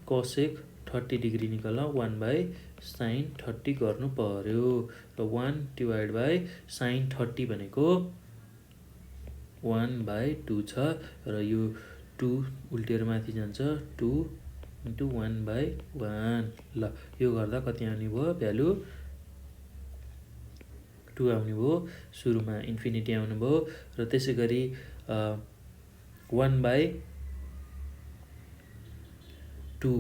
cosec 30 डिग्री निकाल्न 1/sin 30 गर्नु पर्यो। र 1 डिभाइड बाई sin 30 भनेको 1/2 छ र यो 2 उल्टेर माथि जान्छ, 2 × 1/1। ल यो गर्दा कति आउने भयो भ्यालु 2 आउने भयो। सुरुमा इन्फिनिटी आउने भयो र त्यसैगरी 1/√2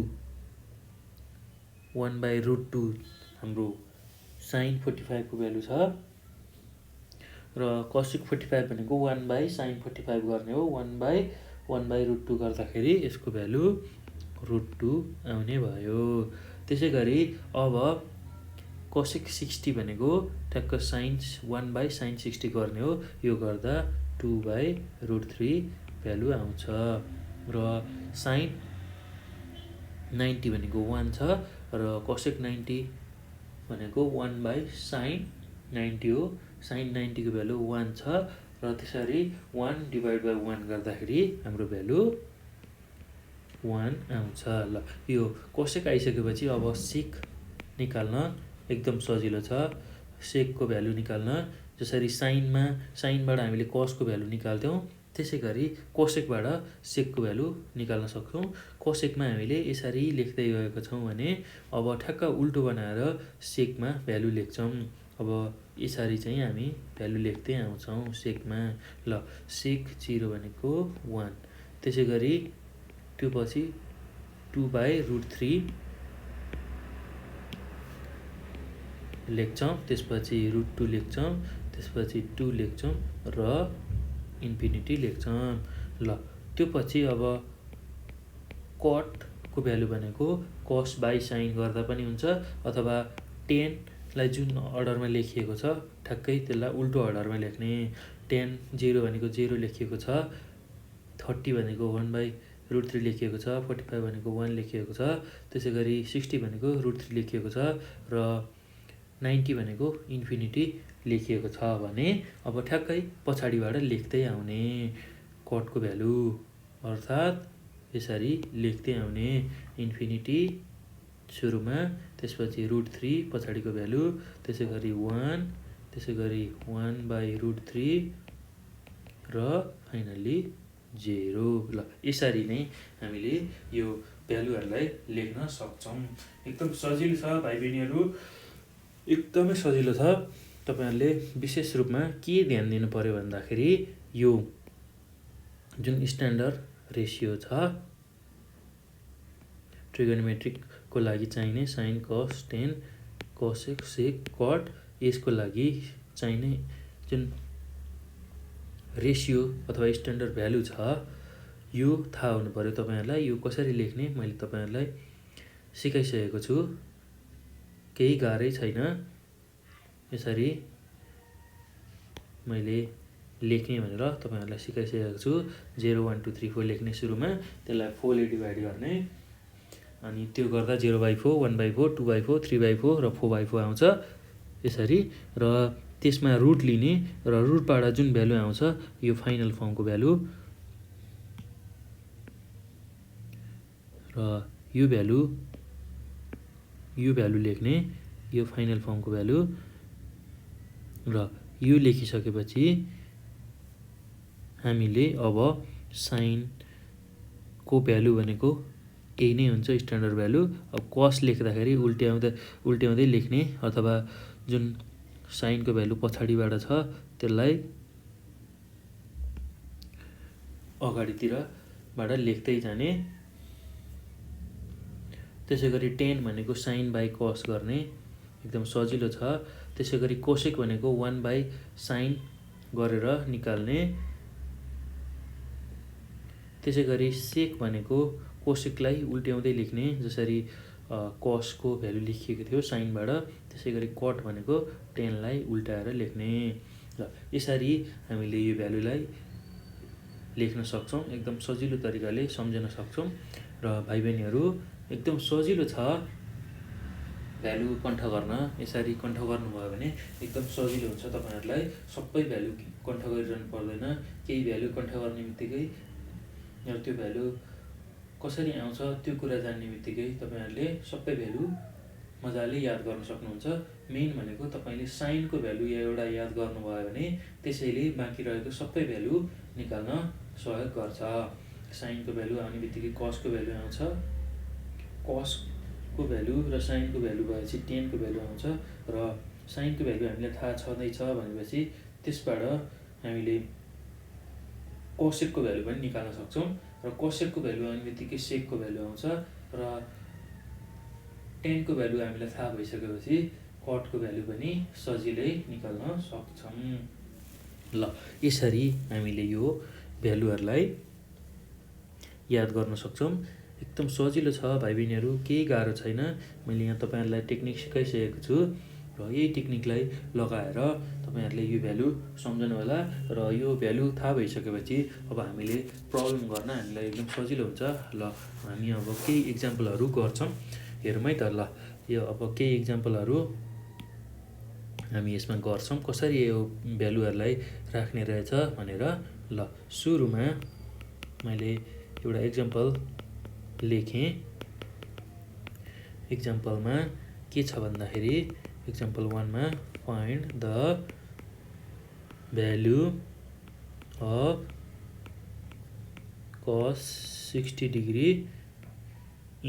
हाम्रो sin 45 को भ्यालु छ र cosec 45 भनेको 1/sin 45 गर्ने हो। 1/1/√2 गर्दाखेरि यसको भ्यालु √2 आउने भयो। त्यसैगरी अब cosec 60 भनेको ठ्याक्क sin 1/sin 60 गर्ने हो। यो गर्दा 2/√3 भ्यालु आउँछ र sin 90 भनेको 1 छ र cosec 90 भनेको 1/sin 90 हो। sin 90 को भ्यालु 1 छ र त्यसरी 1 डिभाइड बाई 1 गर्दाखेरि हाम्रो भ्यालु 1 आउँछ। ल यो cosec आइसकेपछि अब sec निकाल्न एकदम सजिलो छ। sec को भ्यालु निकाल्न जसरी साइनबाट हामीले cos को भ्यालु निकाल्थ्यौं त्यसैगरी cosecबाट sec को भ्यालु निकाल्न सक्छौं। cosec मा हामीले यसरी लेख्दै गएका छौं भने अब ठ्याक्क उल्टो बनाएर sec मा भ्यालु लेख्छौं। अब यसरी चाहिँ हामी भ्यालु लेख्दै आउँछौं sec मा। ल sec 0 भनेको 1, त्यसैगरी त्यो पछि 2/√3 लेख्छौं, त्यसपछि √2 लेख्छौं, त्यसपछि 2 लेख्छौं र इन्फिनिटी लेख्छौं। ल त्यो पछि अब cot को भ्यालु भनेको cos बाई sin गर्दा पनि हुन्छ अथवा tan लाई जुन अर्डरमा लेखिएको छ ठ्याक्कै त्यसलाई उल्टो अर्डरमा लेख्ने। tan 0 भनेको 0 लेखिएको छ, 30 भनेको 1/√3 लेखिएको छ, 45 भनेको 1 लेखिएको छ, त्यसैगरी 60 भनेको √3 लेखिएको छ र 90 भनेको इन्फिनिटी लेखिएको छ भने अब ठ्याक्कै पछाडिबाट लेख्दै आउने cot को भ्यालु, अर्थात् यसरी लेख्दै आउने इन्फिनिटी सुरुमा, त्यसपछि √3 पछाडिको भ्यालु, त्यसैगरी 1, त्यसैगरी 1/√3 र फाइनल्ली 0। ल यसरी नै हामीले यो भ्यालुहरूलाई लेख्न सक्छौं। एकदम सजिलो छ भाइ बहिनीहरू, एकदमै सजिलो छ। तपाईहरुले विशेष रूपमा के ध्यान दिनु पर्यो भन्दाखेरि यो जुन स्ट्यान्डर्ड रेशियो छ ट्रिगोनोमेट्रिक को लागि चाहिने sin cos tan cosec sec cot, यसको लागि चाहिने जुन रेशियो अथवा स्ट्यान्डर्ड भ्यालु छ यो थाहा हुनु पर्यो तपाईहरुलाई। यो कसरी लेख्ने मैले तपाईहरुलाई सिकाइसकेको छु। केही गाह्रै छैन। यसरी मैले लेख्ने भनेर तपाईहरुलाई सिकाइसकेको छु। 0 1 2 3 4 लेख्ने सुरुमा, त्यसलाई 4 ले डिभाइड गर्ने, अनि त्यो गर्दा 0/4 1/4 2/4 3/4 र 4/4 आउँछ यसरी। र त्यसमा रुट लिने र रुटबाट जुन भ्यालु आउँछ यो फाइनल फर्मको भ्यालु, र यो भ्यालु लेख्ने, यो फाइनल फर्मको भ्यालु। र यो लेखिसकेपछि हामीले अब साइन को भ्यालु भनेको यही नै हुन्छ, स्ट्यान्डर्ड भ्यालु। अब कस लेख्दाखेरि उल्ट्याउँदै लेख्ने, अथवा जुन साइनको भ्यालु पछाडिबाट छ त्यसलाई अगाडितिरबाट लेख्दै जाने। त्यसैगरी tan भनेको sin बाइ cos गर्ने, एकदम सजिलो छ। त्यसैगरी कोसेक भनेको 1/sin गरेर निकाल्ने। त्यसैगरी सेक भनेको कोसेकलाई उल्ट्याउँदै लेख्ने, जसरी कसको भ्यालु लेखिएको थियो साइनबाट। त्यसैगरी कट भनेको टेनलाई उल्टाएर लेख्ने। र यसरी हामीले यो भ्यालुलाई लेख्न सक्छौं, एकदम सजिलो तरिकाले सम्झन सक्छौं। र भाइ बहिनीहरु एकदम सजिलो छ भ्यालु कण्ठ गर्न। यसरी कण्ठ गर्नुभयो भने एकदम सजिलो हुन्छ तपाईहरुलाई। सबै भ्यालु कण्ठ गरिरहनु पर्दैन। केही भ्यालु कण्ठ गर्ने बित्तिकै र त्यो भ्यालु कसरी आउँछ त्यो कुरा जान्ने बित्तिकै तपाईहरुले सबै भ्यालु मजाले याद गर्न सक्नुहुन्छ। मेन भनेको तपाईले साइनको भ्यालु एउटा याद गर्नुभयो भने त्यसैले बाँकी रहेको सबै भ्यालु निकाल्न सहयोग गर्छ। साइनको भ्यालु आउने बित्तिकै कसको भ्यालु आउँछ, कसको भ्यालु र साइनको भ्यालु भएपछि टेनको भ्यालु आउँछ। र साइनको भ्यालु हामीलाई थाहा छँदैछ भनेपछि त्यसबाट हामीले कोसेकको भ्यालु पनि निकाल्न सक्छौं। र कोसेकको भ्यालु आउने बित्तिकै सेकको भ्यालु आउँछ। र टेनको भ्यालु हामीलाई थाहा भइसकेपछि कटको भ्यालु पनि सजिलै निकाल्न सक्छौं। ल यसरी हामीले यो भ्यालुहरुलाई याद गर्न सक्छौं। एकदम सजिलो छ भाइ बहिनीहरु, केही गाह्रो छैन। मैले यहाँ तपाईहरुलाई टेक्निक सिकाइसकेको छु, र यही टेक्निकलाई लगाएर तपाईहरुले यो भ्यालु सम्झनु होला। र यो भ्यालु थाहा भइसकेपछि अब हामीले प्रब्लम गर्न हामीलाई एकदम सजिलो हुन्छ। ल हामी अब केही एक्जाम्पलहरु गर्छौं, हेरौँ है त। ल यो अब केही एक्जाम्पलहरु हामी यसमा गर्छौं, कसरी यो भ्यालुहरुलाई राख्ने रहेछ भनेर। ल सुरुमा मैले एउटा एक्जाम्पल लेखेँ। एक्जाम्पलमा के छ भन्दाखेरि, एक्जाम्पल 1 मा find the value of cos 60 degree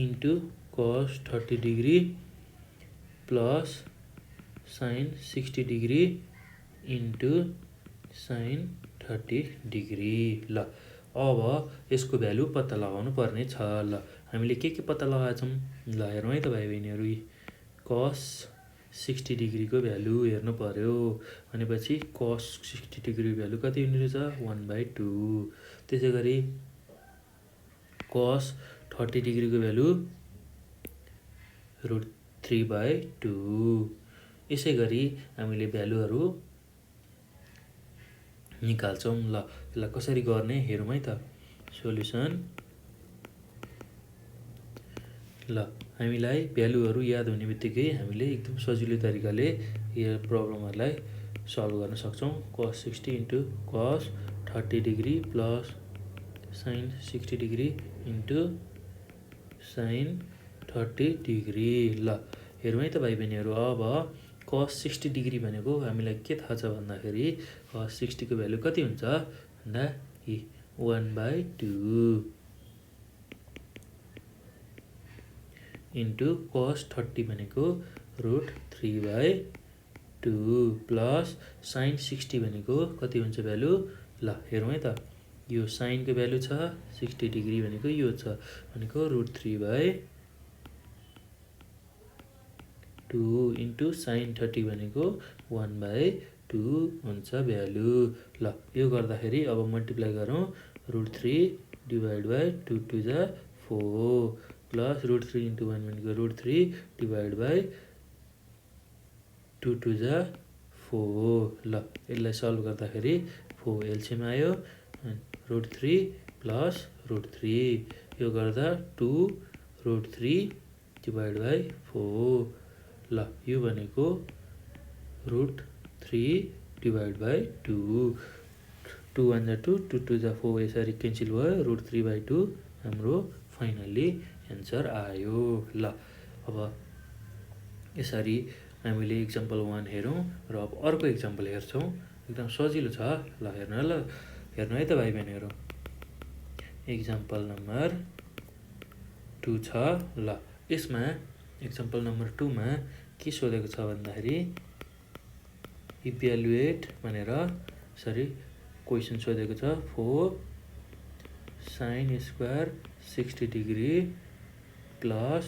into cos 30 degree plus sin 60 degree into sin 30 degree. ल अब यसको भ्यालु पत्ता लगाउनु पर्ने छ। ल हामीले के पत्ता लगाएछौं, ल हेरौँ है त भाइ बहिनीहरु। cos 60 डिग्रीको भ्यालु हेर्नु पर्यो भनेपछि cos 60 डिग्री भ्यालु कति हुने रहेछ, 1/2। त्यसैगरी cos 30 डिग्रीको भ्यालु √3/2। यसैगरी हामीले भ्यालुहरु निकाल्छौं। ल यसलाई कसरी गर्ने हेरौँ है त। सोलुसन। ल हामीलाई भ्यालुहरु याद हुने बित्तिकै हामीले एकदम सजिलो तरिकाले यो प्रब्लमहरुलाई सल्भ गर्न सक्छौं। cos 60 into cos 30 degree plus sin 60 degree into sin 30 degree. ल हेरौँ है त भाइ बहिनीहरु। अब cos 60 डिग्री भनेको हामीलाई के थाहा छ भन्दाखेरि, cos 60 को भ्यालु कति हुन्छ भन्दा 1/2 इन्टु cos 30 भनेको √3/2 प्लस sin 60 भनेको कति हुन्छ भ्यालु। ल हेरौँ है त। यो साइनको भ्यालु छ, 60 डिग्री भनेको यो छ, भनेको √3/2 इन्टु sin 30 भनेको 1/2 हुन्छ भ्यालु। ल यो गर्दाखेरि अब मल्टिप्लाई गरौँ, √3 divide by 2 to the 4 plus √3 into 1 भनेको √3 डिवाइड बाई 2 टू द 4 ल यसलाई सल्भ गर्दाखेरि 4 एलसिएम आयो √3 प्लस √3 यो गर्दा 2 √3 डिवाइड बाई 4 ल यो भनेको √3 डिवाइड बाई 2 2 1 जा 2 2 2 जा 4 यसरी क्यान्सल भयो √3/2 हाम्रो फाइनल्ली एन्सर आयो ल अब यसरी हामीले एक्जाम्पल 1 हेरौँ र अब अर्को एक्जाम्पल हेर्छौँ एकदम सजिलो छ ल हेर्नु है त भाइ बहिनीहरू एक्जाम्पल नम्बर 2 छ ल यसमा एक्जाम्पल नम्बर 2 मा के सोधेको छ भन्दाखेरि इभ्यालुएट भनेर यसरी क्वेसन सोधेको छ 4 sin square 60 degree plus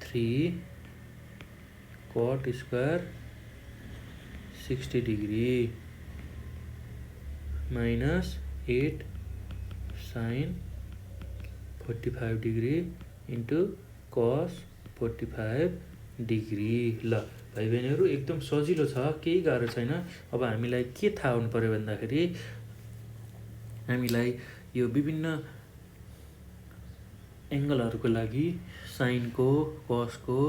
3 cot square 60 degree minus 8 sin 45 degree into cos 45 degree ल भाइ बहिनीहरू एकदम सजिलो छ केही गाह्रो छैन अब हामीलाई के थाहा हुनु पर्यो भन्दाखेरि हामीलाई यो विभिन्न एङ्गलहरूको लागि साइनको कसको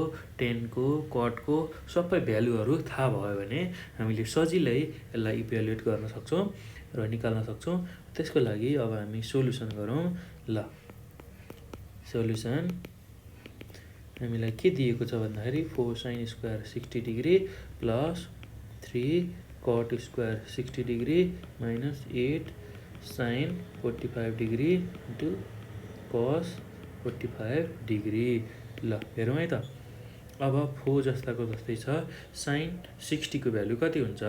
टेनको कटको सबै भ्यालुहरू थाहा भयो भने हामीले सजिलै यसलाई इभ्यालुएट गर्न सक्छौँ र निकाल्न सक्छौँ त्यसको लागि अब हामी सोल्युसन गरौँ ल सोल्युसन हामीलाई के दिएको छ भन्दाखेरि 4 sin square 60 degree plus 3 cot square 60 degree minus 8 sin 45 degree into cos 45 degree ल हेरौँ है त अब 4 जस्ताको जस्तै छ sin 60 को भ्यालु कति हुन्छ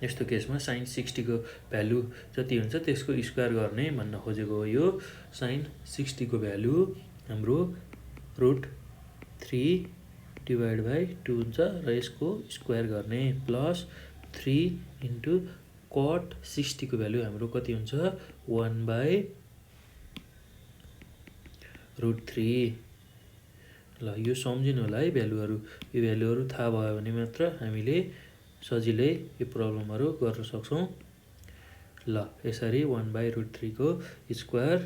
यस्तो केसमा sin 60 को भ्यालु जति हुन्छ त्यसको स्क्वायर गर्ने भन्न खोजेको हो यो sin 60 को भ्यालु हाम्रो √3 डिवाइड बाई 2 हुन्छ र यसको स्क्वायर गर्ने प्लस 3 इन्टु cot 60 को भ्यालु हाम्रो कति हुन्छ 1/√3 ल यो सम्झिनु होला है भ्यालुहरू यो भ्यालुहरू थाहा भयो भने मात्र हामीले सजिलै यो प्रब्लमहरू गर्न सक्छौँ ल यसरी 1/√3 को स्क्वायर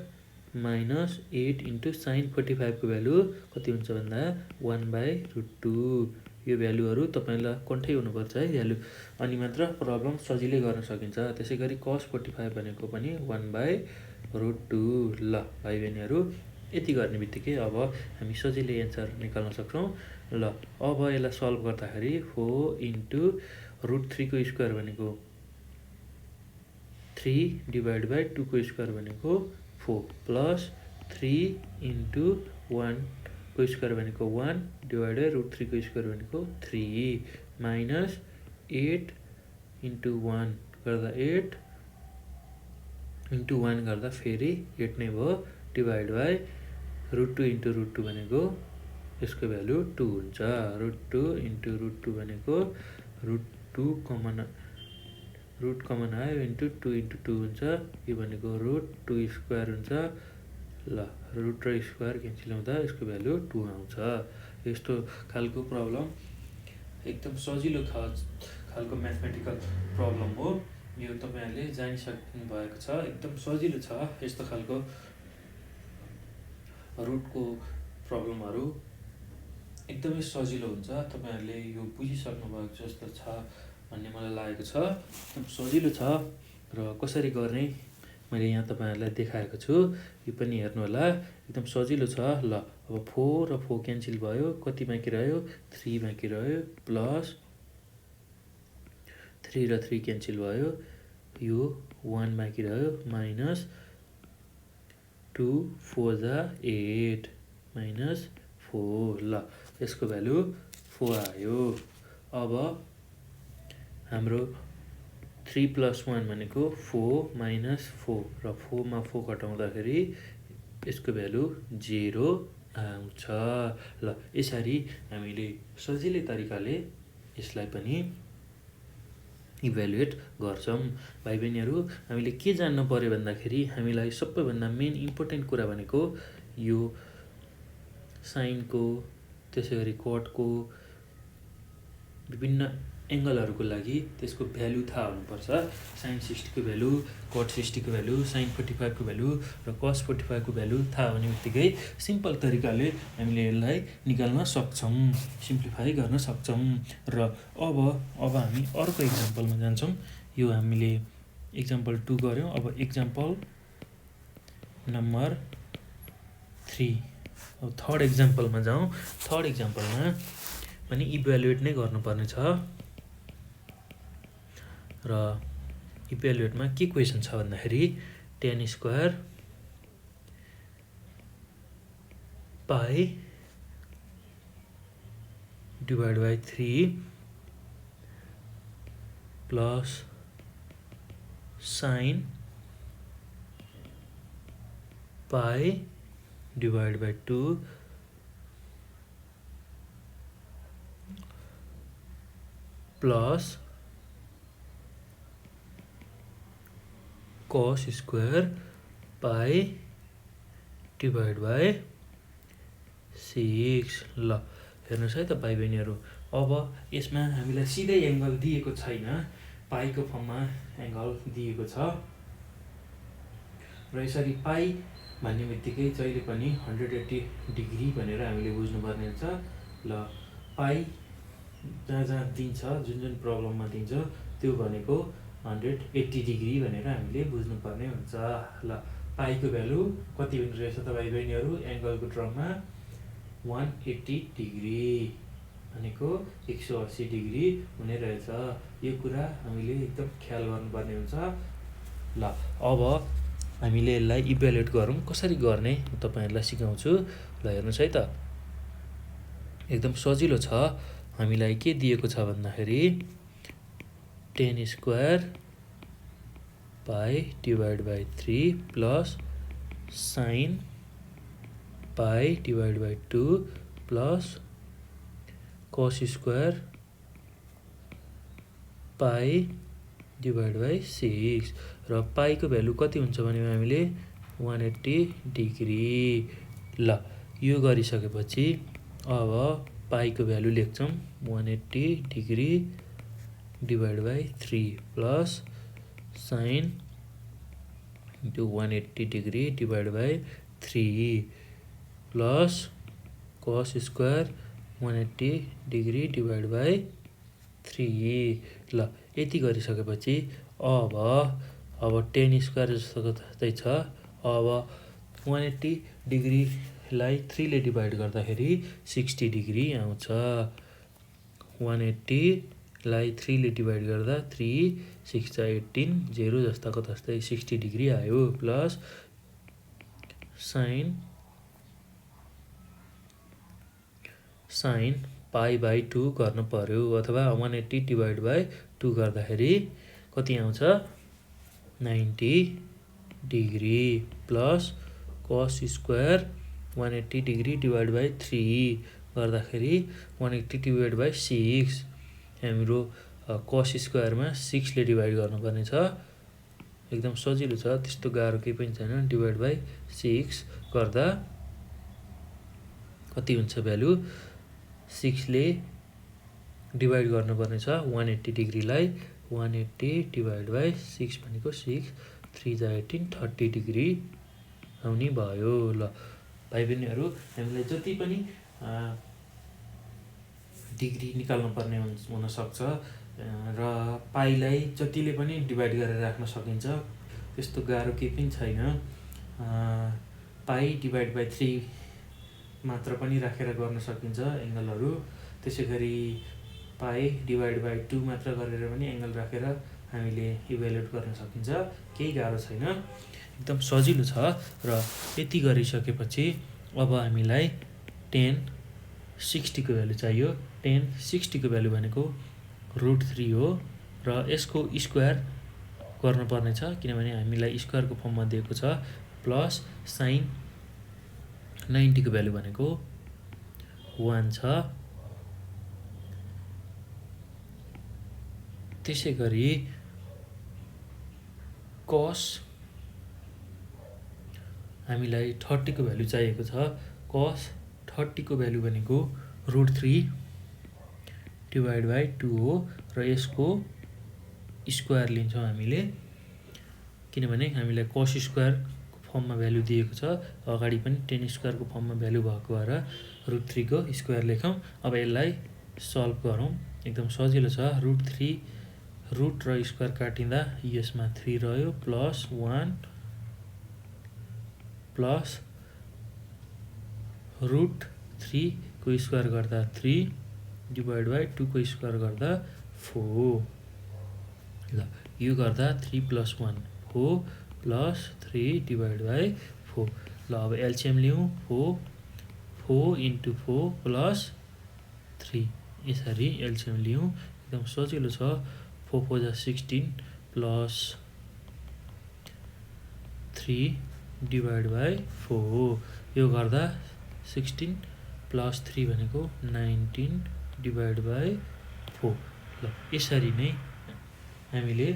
माइनस 8 इन्टु sin 45 को भ्यालु कति हुन्छ भन्दा 1/√2 यो भ्यालुहरू तपाईँलाई कन्ठै हुनुपर्छ है भ्यालु अनि मात्र प्रब्लम सजिलै गर्न सकिन्छ त्यसै गरी cos 45 भनेको पनि 1/√2 ल भाइ बहिनीहरू यति गर्ने बित्तिकै अब हामी सजिलै एन्सर निकाल्न सक्छौँ ल अब यसलाई सल्भ गर्दाखेरि 4 इन्टु √3 को स्क्वायर भनेको 3 डिवाइड बाई 2 को स्क्वायर भनेको 4 प्लस 3 इन्टु 1 को स्क्वायर भनेको 1 डिवाइड बाई √3 को स्क्वायर भनेको 3 माइनस 8 इन्टु 1 गर्दा 8 इन्टु 1 गर्दा फेरि 8 नै भयो डिवाइड बाई √2 इन्टु √2 भनेको यसको भ्यालु 2 हुन्छ √2 इन्टु √2 भनेको √2 कमन आयो इन्टु 2 इन्टु 2 हुन्छ यो भनेको √2 स्क्वायर हुन्छ ल √2 स्क्वायर क्यान्सल हुँदा यसको भ्यालु 2 आउँछ यस्तो खालको प्रब्लम एकदम सजिलो खालको म्याथमेटिकल प्रब्लम हो यो तपाईँहरूले जानिसक्नु भएको छ एकदम सजिलो छ यस्तो खालको रुटको प्रब्लमहरू एकदमै सजिलो हुन्छ तपाईँहरूले यो बुझिसक्नु भएको जस्तो छ भन्ने मलाई लागेको छ एकदम सजिलो छ र कसरी गर्ने मैले यहाँ तपाईँहरूलाई देखाएको छु यो पनि हेर्नु होला एकदम सजिलो छ ल अब 4 र 4 क्यान्सल भयो कति बाँकी रह्यो 3 बाँकी रह्यो प्लस 3 र 3 क्यान्सल भयो यो 1 बाँकी रह्यो माइनस 2 4 जा 8 माइनस 4 ल यसको भ्यालु 4 आयो अब हाम्रो 3 प्लस 1 भनेको 4 माइनस 4 र 4 मा 4 घटाउँदाखेरि यसको भ्यालु 0 आउँछ ल यसरी हामीले सजिलै तरिकाले यसलाई पनि इभ्यालुएट गर्छौँ। भाइ बहिनीहरू, हामीले के जान्नु पर्यो भन्दाखेरि हामीलाई सबैभन्दा मेन इम्पोर्टेन्ट कुरा भनेको यो साइनको, त्यसै गरी कटको, विभिन्न एङ्गलहरूको लागि त्यसको भ्यालु थाहा हुनुपर्छ। साइन 60को भ्यालु, कट 60को भ्यालु, साइन 45को भ्यालु र कस 45को भ्यालु थाहा हुने बित्तिकै सिम्पल तरिकाले हामीले यसलाई निकाल्न सक्छौँ, सिम्प्लिफाई गर्न सक्छौँ। र अब हामी अर्को इक्जाम्पलमा जान्छौँ। यो हामीले इक्जाम्पल 2 गऱ्यौँ। अब इक्जाम्पल नम्बर 3, अब थर्ड इक्जाम्पलमा जाउँ। थर्ड इक्जाम्पलमा पनि इभ्यालुएट नै गर्नुपर्ने छ। र इभ्यालुएटमा के क्वेसन छ भन्दाखेरि 10 square pi divide by 3 plus sine pi divide by 2 plus cos square pi divide by 6। ल हेर्नुहोस् है त भाइ बहिनीहरू, अब यसमा हामीलाई सिधै एङ्गल दिएको छैन, पाईको फर्ममा एङ्गल दिएको छ। र यसरी पाई भन्ने बित्तिकै जहिले पनि 180 डिग्री भनेर हामीले बुझ्नुपर्ने हुन्छ। ल पाई जहाँ दिन्छ, जुन प्रब्लममा दिन्छ त्यो भनेको 180 डिग्री भनेर हामीले बुझ्नुपर्ने हुन्छ। ल पाईको भ्यालु कति हुने रहेछ त भाइ बहिनीहरू? एङ्गलको टर्ममा 180 डिग्री भनेको 180 डिग्री हुने रहेछ। यो कुरा हामीले एकदम ख्याल गर्नुपर्ने हुन्छ। ल अब हामीले यसलाई इभ्यालुएट गरौँ। कसरी गर्ने तपाईँहरूलाई सिकाउँछु। ल हेर्नुहोस् है त, एकदम सजिलो छ। हामीलाई के दिएको छ भन्दाखेरि 10 square pi divide by 3 plus sine pi divide by 2 plus cos square pi divide by 6। र पाईको भ्यालु कति हुन्छ भने हामीले 180 डिग्री। ल यो गरिसकेपछि अब पाईको भ्यालु लेख्छौँ 180 degree divide by 3 plus sign 180 degree divide by 3 plus cos square 180 degree divide by 3। ल यति गरिसकेपछि अब 10 स्क्वायर जस्तो जस्तै छ। अब 180 डिग्रीलाई 3 ले डिभाइड गर्दाखेरि 60 डिग्री आउँछ। 180 लाई 3 ले डिभाइड गर्दा 3 6 18 0 जस्ताको तस्तै 60 डिग्री आयो। प्लस साइन पाई बाई 2 गर्नु पर्यो, अथवा 180 डिभाइड बाई 2 गर्दाखेरि कति आउँछ 90 degree. Plus cos square 180 degree divide by 3 गर्दाखेरि 180 डिभाइड बाई 6। हाम्रो कस स्क्वायरमा 6 ले डिभाइड गर्नुपर्ने छ। एकदम सजिलो छ, त्यस्तो गाह्रो केही पनि छैन। डिभाइड बाई 6 गर्दा कति हुन्छ भ्यालु? 6 ले डिभाइड गर्नुपर्ने छ 180 डिग्रीलाई। 180 डिभाइड बाई 6 भनेको 6 3 जा 18 30 डिग्री आउने भयो। ल भाइ बहिनीहरू, हामीलाई जति पनि डिग्री निकाल्नु पर्ने हुनसक्छ र पाईलाई जतिले पनि डिभाइड गरेर राख्न सकिन्छ, त्यस्तो गाह्रो केही पनि छैन। पाई डिभाइड बाई 3 मात्र पनि राखेर गर्न सकिन्छ एङ्गलहरू। त्यसै गरी पाई डिभाइड बाई 2 मात्र गरेर पनि एङ्गल राखेर हामीले इभ्यालुएट गर्न सकिन्छ। केही गाह्रो छैन, एकदम सजिलो छ। र यति गरिसकेपछि अब हामीलाई 10 60 को भ्यालु चाहियो। 10 60 को भ्यालु भनेको √3 हो। र यसको स्क्वायर गर्नुपर्ने छ, किनभने हामीलाई स्क्वायरको फर्ममा दिएको छ। प्लस साइन 90 को भ्यालु भनेको 1 छ। त्यसै गरी कस हामीलाई 30 को भ्यालु चाहिएको छ। कस 30 को भ्यालु भनेको √3 डिभाइड बाई 2 हो र यसको स्क्वायर लिन्छौँ हामीले, किनभने हामीलाई कस स्क्वायरको फर्ममा भ्यालु दिएको छ। अगाडि पनि टेन स्क्वायरको फर्ममा भ्यालु भएको भएर √3 को स्क्वायर लेखौँ। अब यसलाई सल्भ गरौँ। एकदम सजिलो छ। √3 रुट र स्क्वायर काटिँदा यसमा 3 रह्यो प्लस 1 प्लस √3 को स्क्वायर गर्दा 3 डिभाइड बाई 2 को स्क्वायर गर्दा 4। ल यो गर्दा 3 प्लस 1 4 प्लस 3 डिभाइड बाई 4। ल अब एलसिएम लिउँ। 4 इन्टु 4 प्लस 3 यसरी एलसिएम लिउँ। एकदम सजिलो छ। 4 4 जा 16 प्लस 3 डिभाइड बाई 4। यो गर्दा 16 प्लस 3 भनेको 19 डिभाइड बाई 4। ल यसरी नै हामीले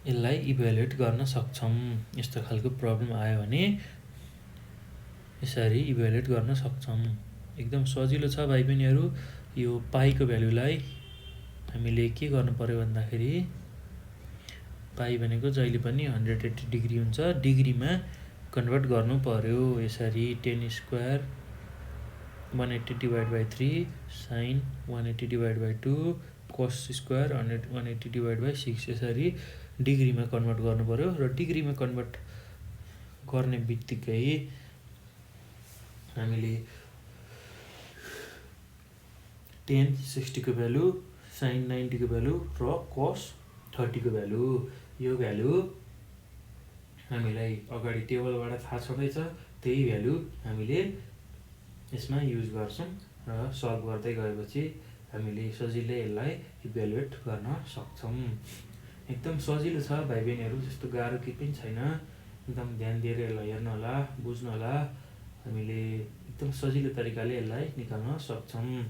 यसलाई इभ्यालुएट गर्न सक्छौँ। यस्तो खालको प्रब्लम आयो भने यसरी इभ्यालुएट गर्न सक्छौँ। एकदम सजिलो छ भाइ बहिनीहरू। यो पाईको भ्यालुलाई हामीले के गर्नु पर्यो भन्दाखेरि पाई भनेको जहिले पनि 180 डिग्री हुन्छ, डिग्रीमा कन्भर्ट गर्नु पर्यो। यसरी 10 square 180 divide by 3 sine 180 divide by 2 cos square 180 divide by 6 यसरी डिग्रीमा कन्भर्ट गर्नु पर्यो। र डिग्रीमा कन्भर्ट गर्ने बित्तिकै हामीले tan 60 को भ्यालु, साइन 90 को भ्यालु र कस 30 को भ्यालु, यो भ्यालु हामीलाई अगाडि टेबलबाट थाहा छँदैछ। त्यही भ्यालु हामीले यसमा युज गर्छौँ र सल्भ गर्दै गएपछि हामीले सजिलै यसलाई इभ्यालुएट गर्न सक्छौँ। एकदम सजिलो छ भाइ बहिनीहरू, त्यस्तो गाह्रो केही पनि छैन। एकदम ध्यान दिएर यसलाई हेर्नु होला, बुझ्नु होला। हामीले एकदम सजिलो तरिकाले यसलाई निकाल्न सक्छौँ।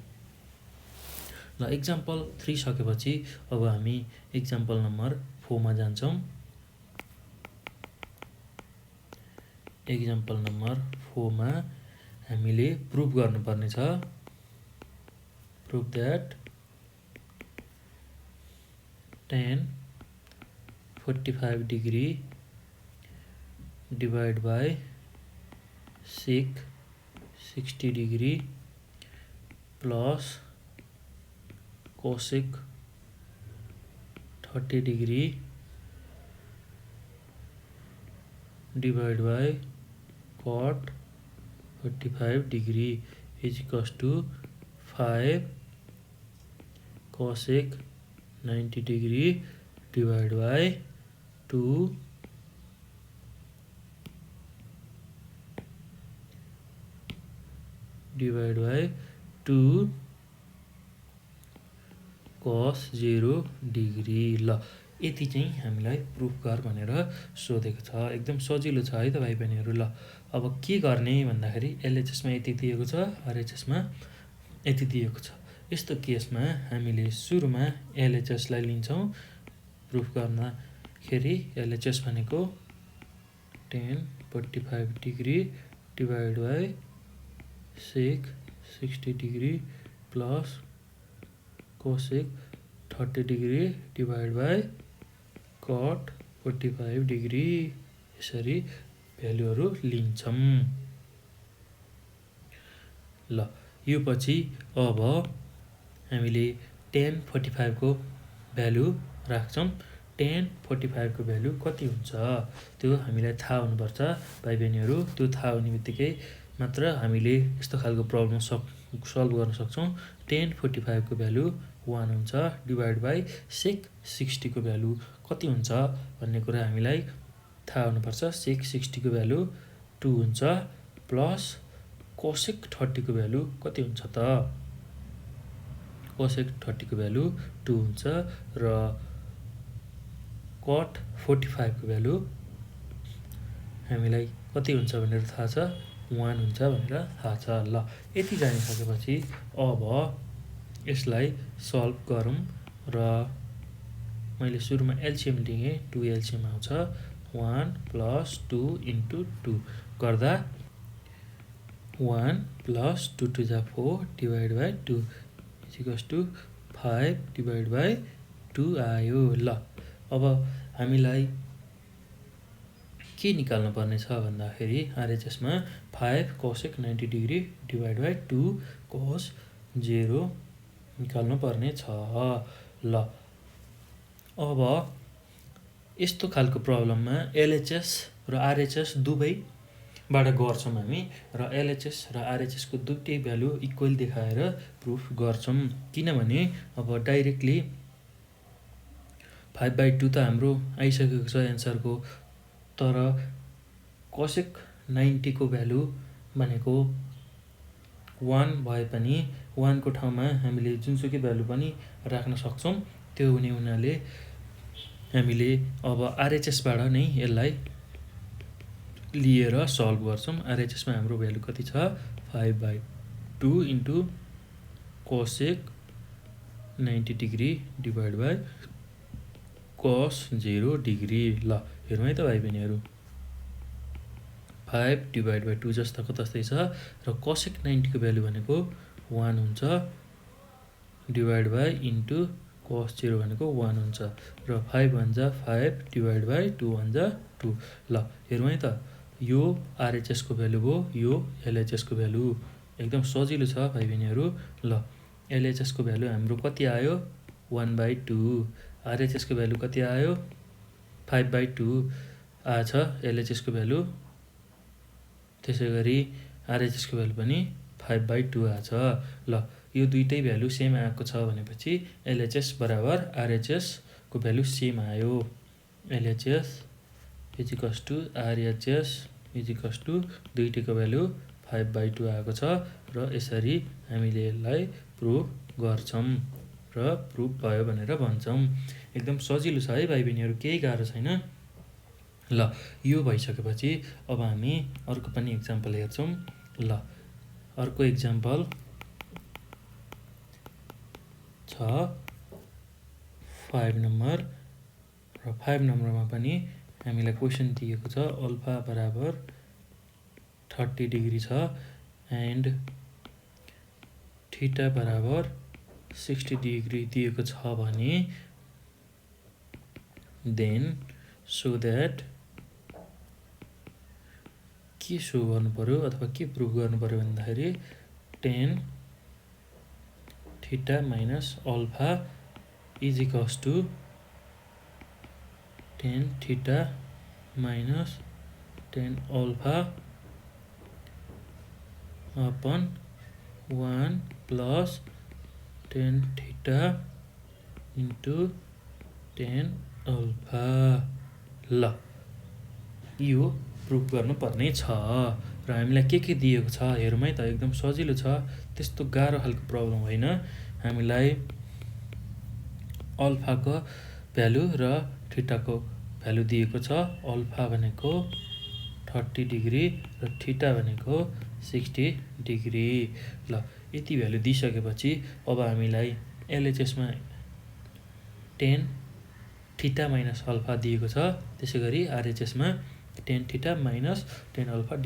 ल एक्जाम्पल 3 सकेपछि अब हामी एक्जाम्पल नम्बर 4 मा जान्छौँ। एक्जाम्पल नम्बर 4 मा हामीले प्रुभ गर्नुपर्ने छ। Prove that tan 45 degree divide by sec 60 degree plus cosec 30 degree divide by cot 45 degree is equals to 5 cosec 90 degree divide by 2 divide by 2 cos 0 degree. ल यति चाहिँ हामीलाई प्रुफ गर भनेर सोधेको छ। एकदम सजिलो छ है त भाइ बहिनीहरू। ल अब के गर्ने भन्दाखेरि एलएचएसमा यति दिएको छ, आरएचएसमा यति दिएको छ। यस्तो केसमा हामीले सुरुमा एलएचएसलाई लिन्छौँ प्रुफ गर्दाखेरि। एलएचएस भनेको tan 45 degree divide by sec 60 degree plus cosec 30 degree divide by cot 45 degree यसरी भ्यालुहरू लिन्छौँ। ल यो पछि अब हामीले tan 45 को भ्यालु राख्छौँ। tan 45 को भ्यालु कति हुन्छ त्यो हामीलाई थाहा हुनुपर्छ भाइ बहिनीहरू। त्यो थाहा हुने बित्तिकै मात्र हामीले यस्तो खालको प्रब्लम सल्भ गर्न सक्छौँ। tan 45 को भ्यालु 1 हुन्छ डिवाइड बाई sec 60 को भ्यालु कति हुन्छ भन्ने कुरा हामीलाई थाहा हुनुपर्छ। sec 60 को भ्यालु 2 हुन्छ प्लस cosec 30 को भ्यालु कति हुन्छ त cosec 30 को भ्यालु 2 हुन्छ र cot 45 को भ्यालु हामीलाई कति हुन्छ भनेर थाहा छ 1 हुन्छ भनेर थाहा छ। ल यति जानिसकेपछि अब यसलाई सल्भ गरौँ र मैले सुरुमा एलसीएम लिएँ 2 एलसीएम आउँछ 1 + 2 × 2 गर्दा 1 + 2 to the 4 / 2 = 5/2 आयो। ल अब हामीलाई के निकाल्नु पर्ने छ भन्दाखेरि आरएचएसमा 5 cosec 90 डिग्री / 2 cos 0 निकाल्नु पर्ने छ। ल अब यस्तो खालको प्रब्लममा एलएचएस र आरएचएस दुवैबाट गर्छौँ हामी र एलएचएस र आरएचएसको दुईटै भ्यालु इक्वल देखाएर प्रुफ गर्छौँ। किनभने अब डाइरेक्टली 5/2 त हाम्रो आइसकेको छ एन्सरको, तर cosec 90 को भ्यालु भनेको 1 भए पनि 1 को ठाउँमा हामीले जुनसुकै भ्यालु पनि राख्न सक्छौँ। त्यो हुनाले हामीले अब आरएचएसबाट नै यसलाई लिएर सल्भ गर्छौँ। आरएचएसमा हाम्रो भ्यालु कति छ 5/2 × cosec 90 डिग्री / cos 0 डिग्री। ल हेरौँ है त भाइ बहिनीहरू, 5/2 जस्ताको तस्तै छ र cosec 90 को भ्यालु भनेको 1 हुन्छ / cos 0 भनेको 1 हुन्छ र 5 × 5 / 2 × 2। ल हेरौँ है त, यो आरएचएस को भ्यालु हो, यो एलएचएस को भ्यालु। एकदम सजिलो छ भाइ बहिनीहरू। ल एलएचएस को भ्यालु हाम्रो कति आयो 1/2, आरएचएस को भ्यालु कति आयो 5/2 आछ एलएचएस को भ्यालु, त्यसै गरी आरएचएस को भ्यालु पनि 5/2 आछ। ल यो दुईटै भ्यालु सेम आएको छ भनेपछि एलएचएस बराबर आरएचएस को भ्यालु सेम आयो। एलएचएस = आरएचएस = दुईटैको भ्यालु 5/2 आएको छ र यसरी हामीले यसलाई प्रुफ गर्छौँ र प्रुफ भयो भनेर भन्छौँ। एकदम सजिलो छ है भाइ बहिनीहरू, केही गाह्रो छैन। ल यो भइसकेपछि अब हामी अर्को पनि इक्जाम्पल हेर्छौँ। ल अर्को इक्जाम्पल छ 5 नम्बर र 5 नम्बरमा पनि हामीलाई क्वेसन दिएको छ अल्फा बराबर 30 डिग्री छ एन्ड थीटा बराबर 60 डिग्री दिएको छ भने देन सो द्याट के सो गर्नु पर्यो अथवा के प्रुफ गर्नु पर्यो भन्दाखेरि tan theta minus alpha = tan theta minus tan alpha upon 1 + tan theta × tan alpha. ल यो प्रुफ गर्नुपर्ने छ र हामीलाई के दिएको छ हेरौँ है त। एकदम सजिलो छ, त्यस्तो गाह्रो खालको प्रब्लम होइन। हामीलाई अल्फाको भ्यालु र थीटाको भ्यालु दिएको छ। अल्फा भनेको 30 डिग्री र थीटा भनेको 60 डिग्री। ल यति भ्यालु दिइसकेपछि अब हामीलाई एलएचएसमा tan थीटा माइनस अल्फा दिएको छ, त्यसै गरी आरएचएसमा tan theta minus tan alpha /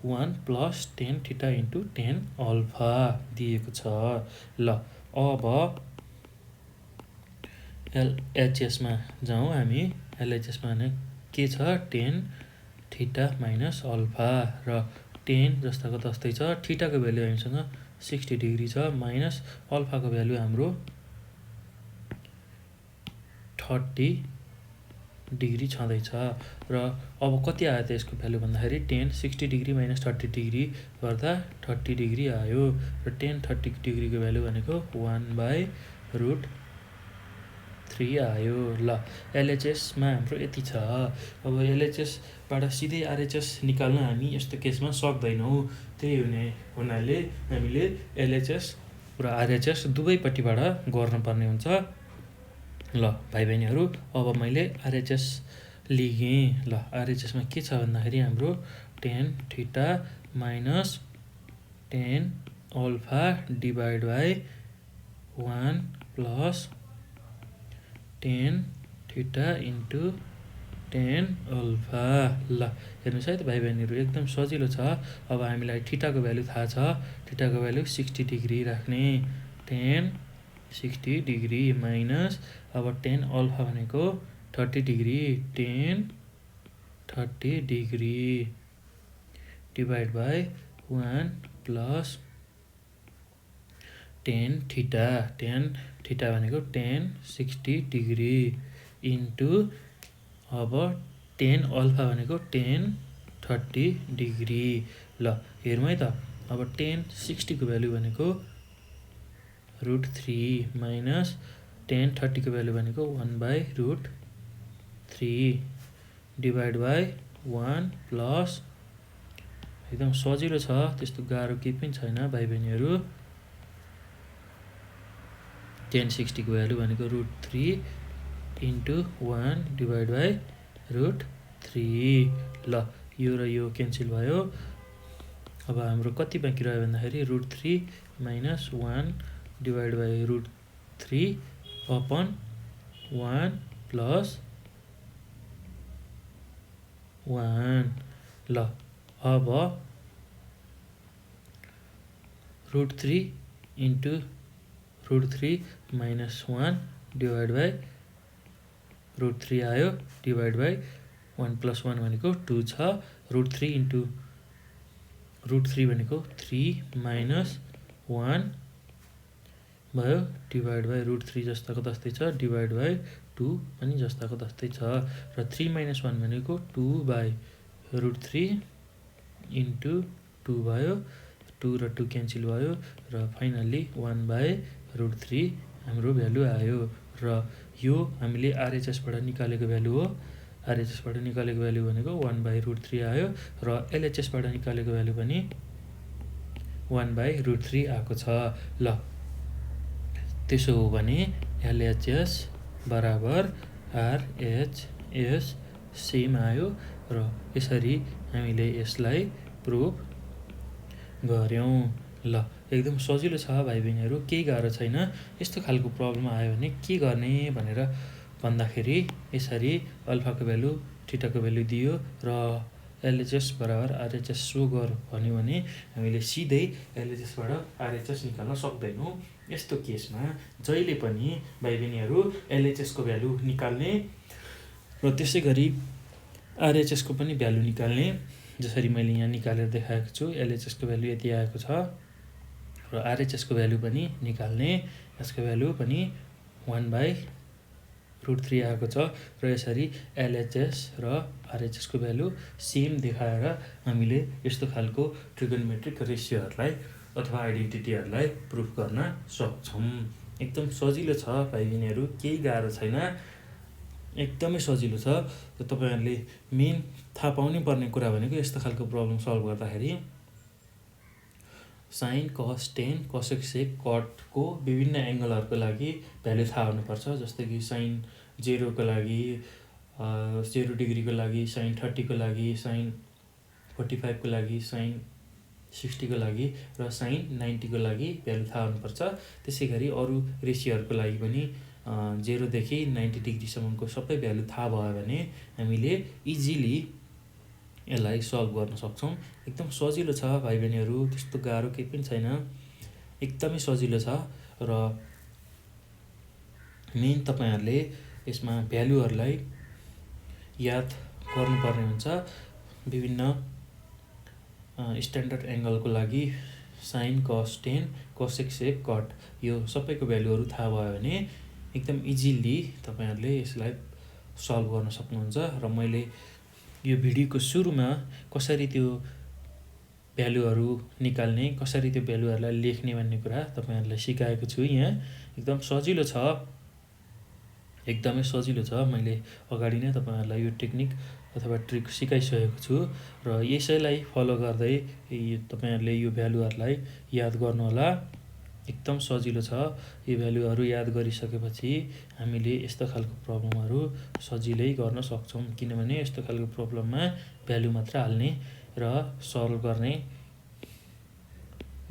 1 + tan theta × tan alpha दिएको छ। ल अब एलएचएसमा जाउँ हामी। एलएचएसमा के छ tan थीटा माइनस अल्फा र tan जस्ताको तस्तै छ। थीटाको भ्यालु हामीसँग 60 डिग्री छ माइनस अल्फाको भ्यालु हाम्रो 30 डिग्री छँदैछ र अब कति आयो त यसको भ्यालु भन्दाखेरि tan 60 डिग्री - 30 डिग्री गर्दा 30 डिग्री आयो र tan 30 डिग्रीको भ्यालु भनेको 1/√3 आयो। ल एलएचएसमा हाम्रो यति छ। अब एलएचएसबाट सिधै आरएचएस निकाल्न हामी यस्तो केसमा सक्दैनौँ। त्यही हुनाले हामीले एलएचएस र आरएचएस दुवैपट्टिबाट गर्नुपर्ने हुन्छ। ल भाइ बहिनीहरू, अब मैले आरएचएस लिएँ। ल आरएचएसमा के छ भन्दाखेरि हाम्रो tan theta minus tan alpha / 1 plus tan theta into tan alpha. ल हेर्नुहोस् है त भाइ बहिनीहरू, एकदम सजिलो छ। अब हामीलाई थीटाको भ्यालु थाहा छ। थीटाको भ्यालु 60 डिग्री राख्ने, tan 60 डिग्री माइनस अब tan अल्फा भनेको 30 degree, tan 30 degree divide by 1 plus tan theta भनेको tan 60 डिग्री इन्टु अब tan अल्फा भनेको tan 30 डिग्री। ल हेरौँ है त, अब tan 60 को भ्यालु भनेको √3 माइनस tan 30 को भ्यालु भनेको 1/√3 डिभाइड बाई 1 प्लस, एकदम सजिलो छ, त्यस्तो गाह्रो केही पनि छैन भाइ बहिनीहरू। tan 60 को भ्यालु भनेको √3 इन्टु 1 डिभाइड बाई √3। ल यो र यो क्यान्सल भयो। अब हाम्रो कति बाँकी रह्यो भन्दाखेरि √3 minus 1 divide by √3 upon 1 plus 1। ल अब √3 इन्टु √3 माइनस 1 डिभाइड बाई √3 आयो, डिभाइड बाई 1 प्लस 1 भनेको 2 छ। √3 इन्टु √3 भनेको 3 माइनस 1 भयो, डिभाइड बाई √3 जस्ताको तस्तै छ, डिभाइड बाई 2 पनि जस्ताको तस्तै छ। र 3 माइनस 1 भनेको 2/√3 इन्टु 2 भयो, 2 र 2 क्यान्सल भयो, र फाइनल्ली 1/√3 हाम्रो भ्यालु आयो। र यो हामीले आरएचएसबाट निकालेको भ्यालु हो। आरएचएसबाट निकालेको भ्यालु भनेको 1/√3 आयो, र एलएचएसबाट निकालेको भ्यालु पनि 1/√3 आएको छ। ल त्यसो हो भने एलएचएस बराबर आरएचएस सेम आयो, र यसरी हामीले यसलाई प्रुभ गर्यौँ। ल एकदम सजिलो छ भाइ बहिनीहरू, केही गाह्रो छैन। यस्तो खालको प्रब्लम आयो भने के गर्ने भनेर भन्दाखेरि यसरी अल्फाको भ्यालु थीटाको भ्यालु दियो र एलएचएस बराबर आरएचएस सो गर भन्यो भने हामीले सिधै एलएचएसबाट आरएचएस निकाल्न सक्दैनौँ। यस्तो केसमा जहिले पनि भाइ बहिनीहरू एलएचएसको भ्यालु निकाल्ने र त्यसै गरी आरएचएसको पनि भ्यालु निकाल्ने, जसरी मैले यहाँ निकालेर देखाएको छु। एलएचएसको भ्यालु यति आएको छ र आरएचएसको भ्यालु पनि निकाल्ने, यसको भ्यालु पनि 1/√3 आएको छ, र यसरी एलएचएस र आरएचएसको भ्यालु सेम देखाएर हामीले यस्तो खालको ट्रिगोनोमेट्रिक रेसियोहरूलाई अथवा आइडेन्टिटीहरूलाई प्रुफ गर्न सक्छौँ। एकदम सजिलो छ भाइ बहिनीहरू, केही गाह्रो छैन, एकदमै सजिलो छ। र तपाईँहरूले मेन थाहा पाउनै पर्ने कुरा भनेको यस्तो खालको प्रब्लम सल्भ गर्दाखेरि साइन, कस, टेन, कोसेक, सेक, कटको विभिन्न एङ्गलहरूको लागि भ्यालु थाहा हुनुपर्छ। जस्तै कि साइन 0 को लागि 0 डिग्रीको लागि, साइन 30 को लागि, साइन 45 को लागि, साइन 60 को लागि र साइन 90 को लागि भ्यालु थाहा हुनुपर्छ। त्यसै गरी अरू रेसियोहरूको लागि पनि 0 देखि 90 डिग्रीसम्मको सबै भ्यालु थाहा भयो भने हामीले इजिली यसलाई सल्भ गर्न सक्छौँ। एकदम सजिलो छ भाइ बहिनीहरू, त्यस्तो गाह्रो केही पनि छैन, एकदमै सजिलो छ। र मेन तपाईँहरूले यसमा भ्यालुहरूलाई याद गर्नुपर्ने हुन्छ। विभिन्न स्ट्यान्डर्ड एङ्गलको लागि साइन, कस, टेन, कोसेक, सेक, कट यो सबैको भ्यालुहरू थाहा भयो भने एकदम इजिली तपाईँहरूले यसलाई सल्भ गर्न सक्नुहुन्छ। र मैले यो भिडियोको सुरुमा कसरी त्यो भ्यालुहरू निकाल्ने, कसरी त्यो भ्यालुहरूलाई लेख्ने भन्ने कुरा तपाईँहरूलाई सिकाएको छु। यहाँ एकदम सजिलो छ, एकदमै सजिलो छ। मैले अगाडि नै तपाईँहरूलाई यो टेक्निक अथवा ट्रिक सिकाइसकेको छु, र यसैलाई फलो गर्दै तपाईँहरूले यो भ्यालुहरूलाई याद गर्नुहोला। एकदम सजिलो छ। यो भ्यालुहरू याद गरिसकेपछि हामीले यस्तो खालको प्रब्लमहरू सजिलै गर्न सक्छौँ, किनभने यस्तो खालको प्रब्लममा भ्यालु मात्र हाल्ने र सल्भ गर्ने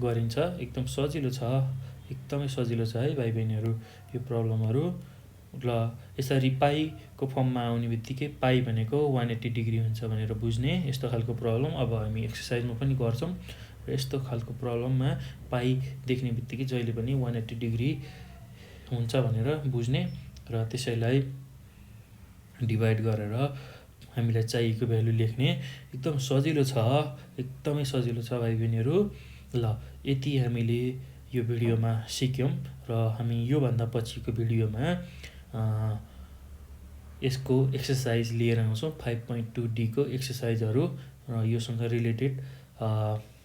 गरिन्छ। एकदम सजिलो छ एकदमै सजिलो छ है भाइ बहिनीहरू यो प्रब्लमहरू। ल यसरी पाईको फर्ममा आउने बित्तिकै पाई भनेको 180 डिग्री हुन्छ भनेर बुझ्ने यस्तो खालको प्रब्लम अब हामी एक्सर्साइजमा पनि गर्छौँ र यस्तो खालको प्रब्लममा पाई देख्ने बित्तिकै जहिले पनि 180 डिग्री हुन्छ भनेर बुझ्ने र त्यसैलाई डिभाइड गरेर हामीलाई चाहिएको भ्यालु लेख्ने एकदम सजिलो छ, एकदमै सजिलो छ भाइ बहिनीहरू। ल यति हामीले यो भिडियोमा सिक्यौँ र हामी योभन्दा पछिको भिडियोमा यसको एक्सर्साइज लिएर आउँछौँ 5.2D को एक्सर्साइजहरू र योसँग रिलेटेड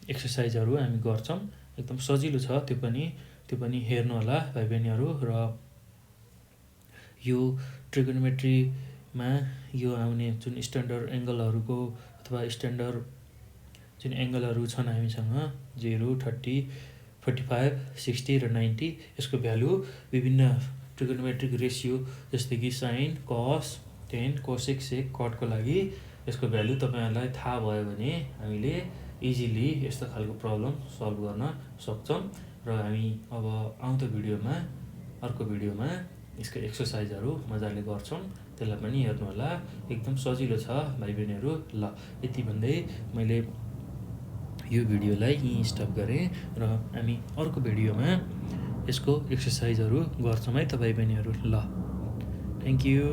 एक्सर्साइजहरू हामी गर्छौँ। एकदम सजिलो छ त्यो पनि हेर्नु होला भाइ बहिनीहरू। र यो ट्रिगोनोमेट्रीमा यो आउने जुन स्ट्यान्डर्ड एङ्गलहरूको अथवा स्ट्यान्डर्ड जुन एङ्गलहरू छन् हामीसँग 0, 30, 45, 60 र 90 यसको भ्यालु विभिन्न ट्रिगोनोमेट्रिक रेसियो जस्तै कि साइन, कस, टेन, कोसेक, सेक, कटको लागि यसको भ्यालु तपाईँहरूलाई थाहा भयो भने हामीले इजिली यस्तो खालको प्रब्लम सल्भ गर्न सक्छौँ। र हामी अब आउँदो भिडियोमा अर्को भिडियोमा यसको एक्सर्साइजहरू मजाले गर्छौँ, त्यसलाई पनि हेर्नु होला। एकदम सजिलो छ भाइ बहिनीहरू। ल यति भन्दै मैले यो भिडियोलाई यहीँ स्टप गरेँ र हामी अर्को भिडियोमा यसको एक्सर्साइजहरू गर्छौँ है त भाइ बहिनीहरू। ल थ्याङ्क यू।